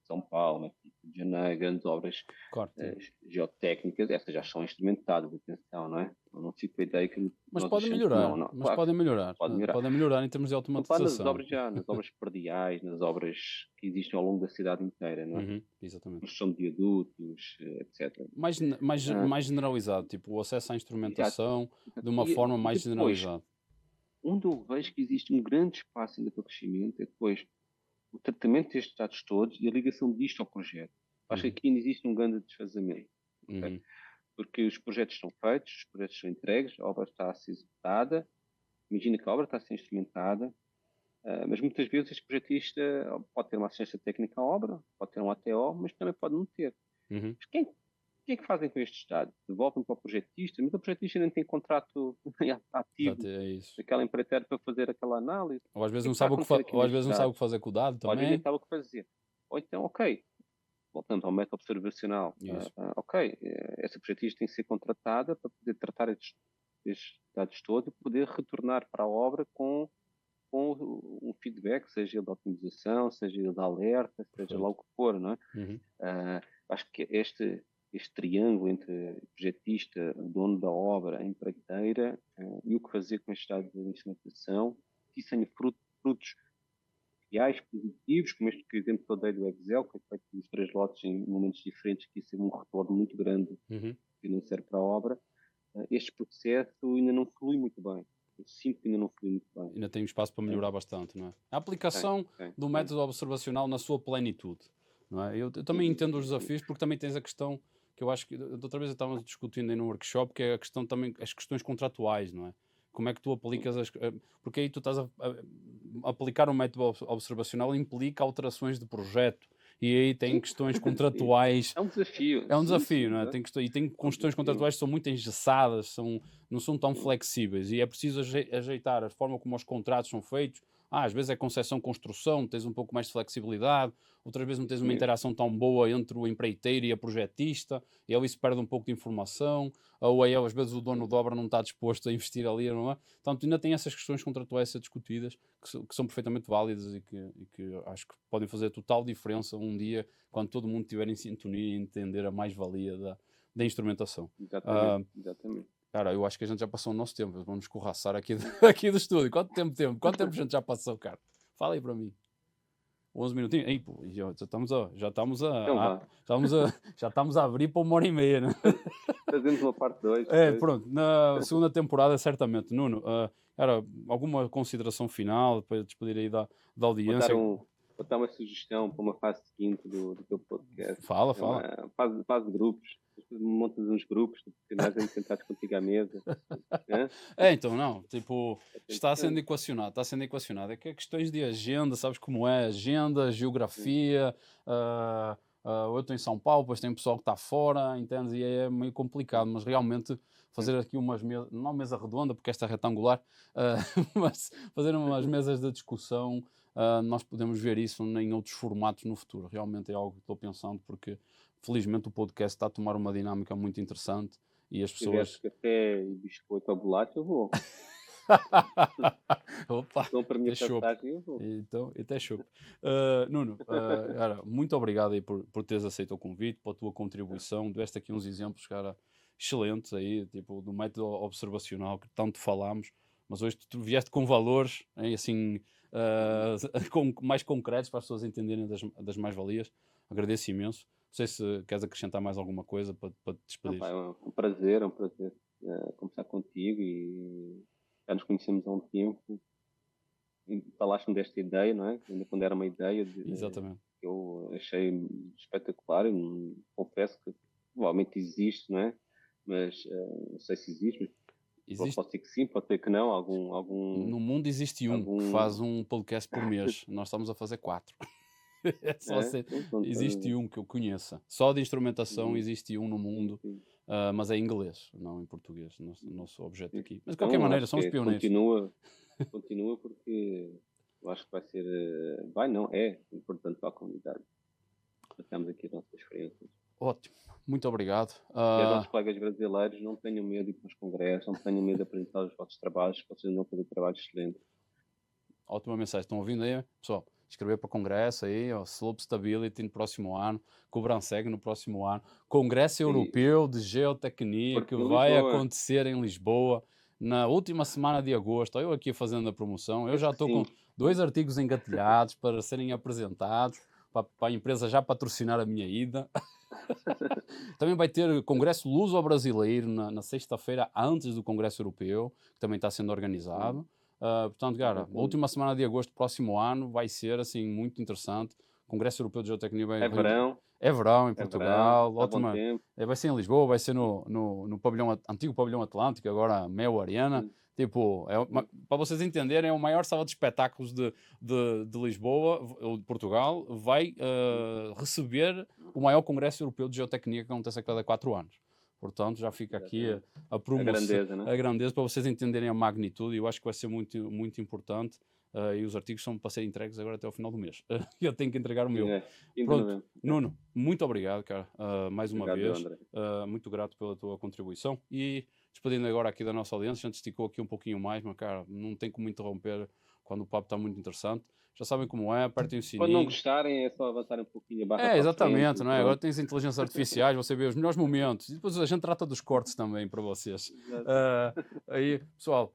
São Paulo, né? Rio de Janeiro, grandes obras geotécnicas, essas já são instrumentadas, atenção, não é? Eu não fico com a ideia que mas podem melhorar, podem melhorar em termos de automatização. Nas obras perdiais, nas obras que existem ao longo da cidade inteira, não é? Exatamente. Construção de viadutos, etc. Mais generalizado, tipo o acesso à instrumentação de uma forma mais generalizada. Onde eu vejo que existe um grande espaço ainda para crescimento é depois o tratamento destes dados todos e a ligação disto ao projeto. Acho que aqui ainda existe um grande desfazamento. Okay? Porque os projetos são feitos, os projetos são entregues, a obra está a ser executada, imagina que a obra está a ser instrumentada, mas muitas vezes este projetista pode ter uma assistência técnica à obra, pode ter um ATO, mas também pode não ter. Mas o que é que fazem com estes dados? Devolvem para o projetista, mas o projetista nem tem contrato ativo daquela empreiteira para fazer aquela análise. Ou às vezes não sabe o que fazer com o dado também. Ou às vezes nem sabe o que fazer. Ou então, ok, voltando ao método observacional, essa projetista tem que ser contratada para poder tratar estes dados todos e poder retornar para a obra com com um feedback, seja ele de otimização, seja ele de alerta, seja Perfeito. lá o que for, não é? Uhum. Acho que este triângulo entre projetista, dono da obra, empreiteira, e o que fazer com este estado de instrumentação, que isso tenha frutos reais, positivos, como este exemplo que eu dei do Excel, que é feito nos 3 lotes em momentos diferentes, que isso é um retorno muito grande Uhum. financeiro para a obra. Este processo ainda não flui muito bem. Eu sinto que ainda não flui muito bem. Ainda tem espaço para melhorar bastante, não é? A aplicação do método observacional na sua plenitude, não é? Eu também entendo os desafios, porque também tens a questão que eu acho que da outra vez eu estava discutindo aí no workshop, que é a questão também, as questões contratuais, não é? Como é que tu aplicas porque aí tu estás a aplicar o método observacional implica alterações de projeto, e aí tem questões contratuais. É um desafio. É um desafio, sim, não é? E tem questões contratuais que são muito engessadas, não são tão flexíveis, e é preciso ajeitar a forma como os contratos são feitos. Às vezes é concessão-construção, tens um pouco mais de flexibilidade, outras vezes não tens uma interação tão boa entre o empreiteiro e a projetista, e aí se perde um pouco de informação, ou aí às vezes o dono de obra não está disposto a investir ali, não é? Portanto, ainda tem essas questões contratuais a ser discutidas, que são perfeitamente válidas e que acho que podem fazer total diferença um dia, quando todo mundo estiver em sintonia e entender a mais-valia da instrumentação. Exatamente. Cara, eu acho que a gente já passou o nosso tempo. Vamos escorraçar aqui do estúdio. Quanto tempo a gente já passou, cara? Fala aí para mim. 11 minutinhos? Ei, pô, já estamos a abrir para 1h30, né? Fazemos uma parte 2. Pronto. Na segunda temporada, certamente. Nuno, cara, alguma consideração final para despedir aí da audiência? Vou dar uma sugestão para uma fase seguinte do teu podcast. Fala. Fase de grupos. Montas uns grupos de profissionais sentados contigo à mesa. Então, não, tipo, está sendo equacionado. É que é questões de agenda, sabes como é? Agenda, geografia, eu estou em São Paulo, depois tem pessoal que está fora, entendes? E é meio complicado, mas realmente fazer aqui umas mesas, não mesa redonda, porque esta é retangular, mas fazer umas mesas de discussão, nós podemos ver isso em outros formatos no futuro. Realmente é algo que estou pensando, porque felizmente o podcast está a tomar uma dinâmica muito interessante e as pessoas... Se tiver café e biscoito ou bolacha, eu vou. Opa, então, para mim, eu vou. Então é chope. Nuno, cara, muito obrigado aí por teres aceito o convite, pela tua contribuição. Deste aqui uns exemplos, cara, excelentes aí, tipo, do método observacional que tanto falámos, mas hoje tu vieste com valores, hein, assim, mais concretos para as pessoas entenderem das mais-valias. Agradeço imenso. Não sei se queres acrescentar mais alguma coisa para te despedir. É um prazer conversar contigo, e já nos conhecemos há um tempo. Falaste-me desta ideia, não é? Ainda quando era uma ideia Exatamente. Que eu achei espetacular. Eu confesso que provavelmente existe, não é? Mas não sei se existe. Pode ser que sim, pode ser que não. No mundo existe que faz um podcast por mês. Nós estamos a fazer 4. Existe que eu conheça. Só de instrumentação existe no mundo, mas é em inglês, não em português. Nosso objeto aqui. Mas de qualquer maneira, são os pioneiros. Continua, porque eu acho que vai ser. É importante para a comunidade. Estamos aqui as nossas experiências. Ótimo, muito obrigado. E aos nossos colegas brasileiros, não tenham medo de ir para os congressos, não tenham medo de apresentar os vossos trabalhos, que vocês vão fazer trabalhos excelentes. Ótima mensagem. Estão ouvindo aí, pessoal? Escrever para o Congresso aí, Slope Stability no próximo ano, Cobranseg no próximo ano, Congresso Europeu de Geotecnia, que vai acontecer em Lisboa na última semana de agosto. Eu aqui fazendo a promoção, eu já estou com 2 artigos engatilhados para serem apresentados, para a empresa já patrocinar a minha ida. Também vai ter Congresso Luso-Brasileiro na sexta-feira antes do Congresso Europeu, que também está sendo organizado. Portanto, cara, a última semana de agosto do próximo ano vai ser assim muito interessante. O Congresso Europeu de Geotecnia é verão em Portugal. Vai ser em Lisboa, vai ser no antigo pavilhão Atlântico, agora Mel Arena. Tipo, para vocês entenderem, é o maior sala de espetáculos de Lisboa, ou de Portugal, vai receber o maior Congresso Europeu de Geotecnia, que acontece a cada 4 anos. Portanto, já fica aqui a promoção, a grandeza, para vocês entenderem a magnitude, e eu acho que vai ser muito, muito importante. E os artigos são para serem entregues agora até ao final do mês. Eu tenho que entregar o meu. Pronto. Nuno, muito obrigado, cara, mais uma vez. Muito grato pela tua contribuição. E despedindo agora aqui da nossa audiência, a gente esticou aqui um pouquinho mais, mas, cara, não tem como interromper quando o papo está muito interessante. Já sabem como é, apertem o Quando não sininho. gostarem, é só avançarem um pouquinho a barra para a Exatamente, frente. não é? Agora tens inteligências artificiais, você vê os melhores momentos. E depois a gente trata dos cortes também para vocês. Exato. Aí, pessoal,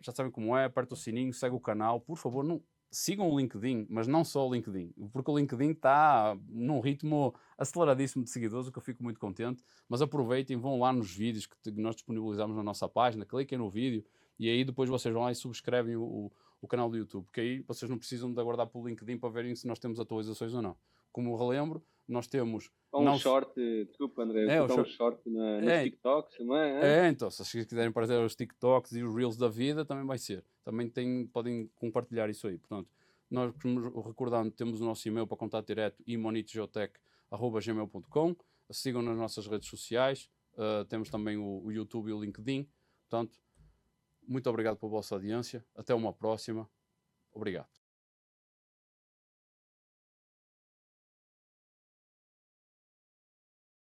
já sabem como é, aperta o sininho, segue o canal. Por favor, não, sigam o LinkedIn, mas não só o LinkedIn. Porque o LinkedIn está num ritmo aceleradíssimo de seguidores, o que eu fico muito contente. Mas aproveitem, vão lá nos vídeos que nós disponibilizamos na nossa página, cliquem no vídeo e aí depois vocês vão lá e subscrevem o canal do YouTube, porque aí vocês não precisam de aguardar pelo LinkedIn para verem se nós temos atualizações ou não. Como relembro, nós temos... Há um short, desculpa André, há um short nos TikToks também, então, se vocês quiserem aparecer os TikToks e os Reels da vida, também vai ser. Também podem compartilhar isso aí. Portanto, nós, recordando, temos o nosso e-mail para contato direto, imonitgeotech@gmail.com. Sigam nas nossas redes sociais, temos também o YouTube e o LinkedIn. Portanto, muito obrigado pela vossa audiência. Até uma próxima. Obrigado.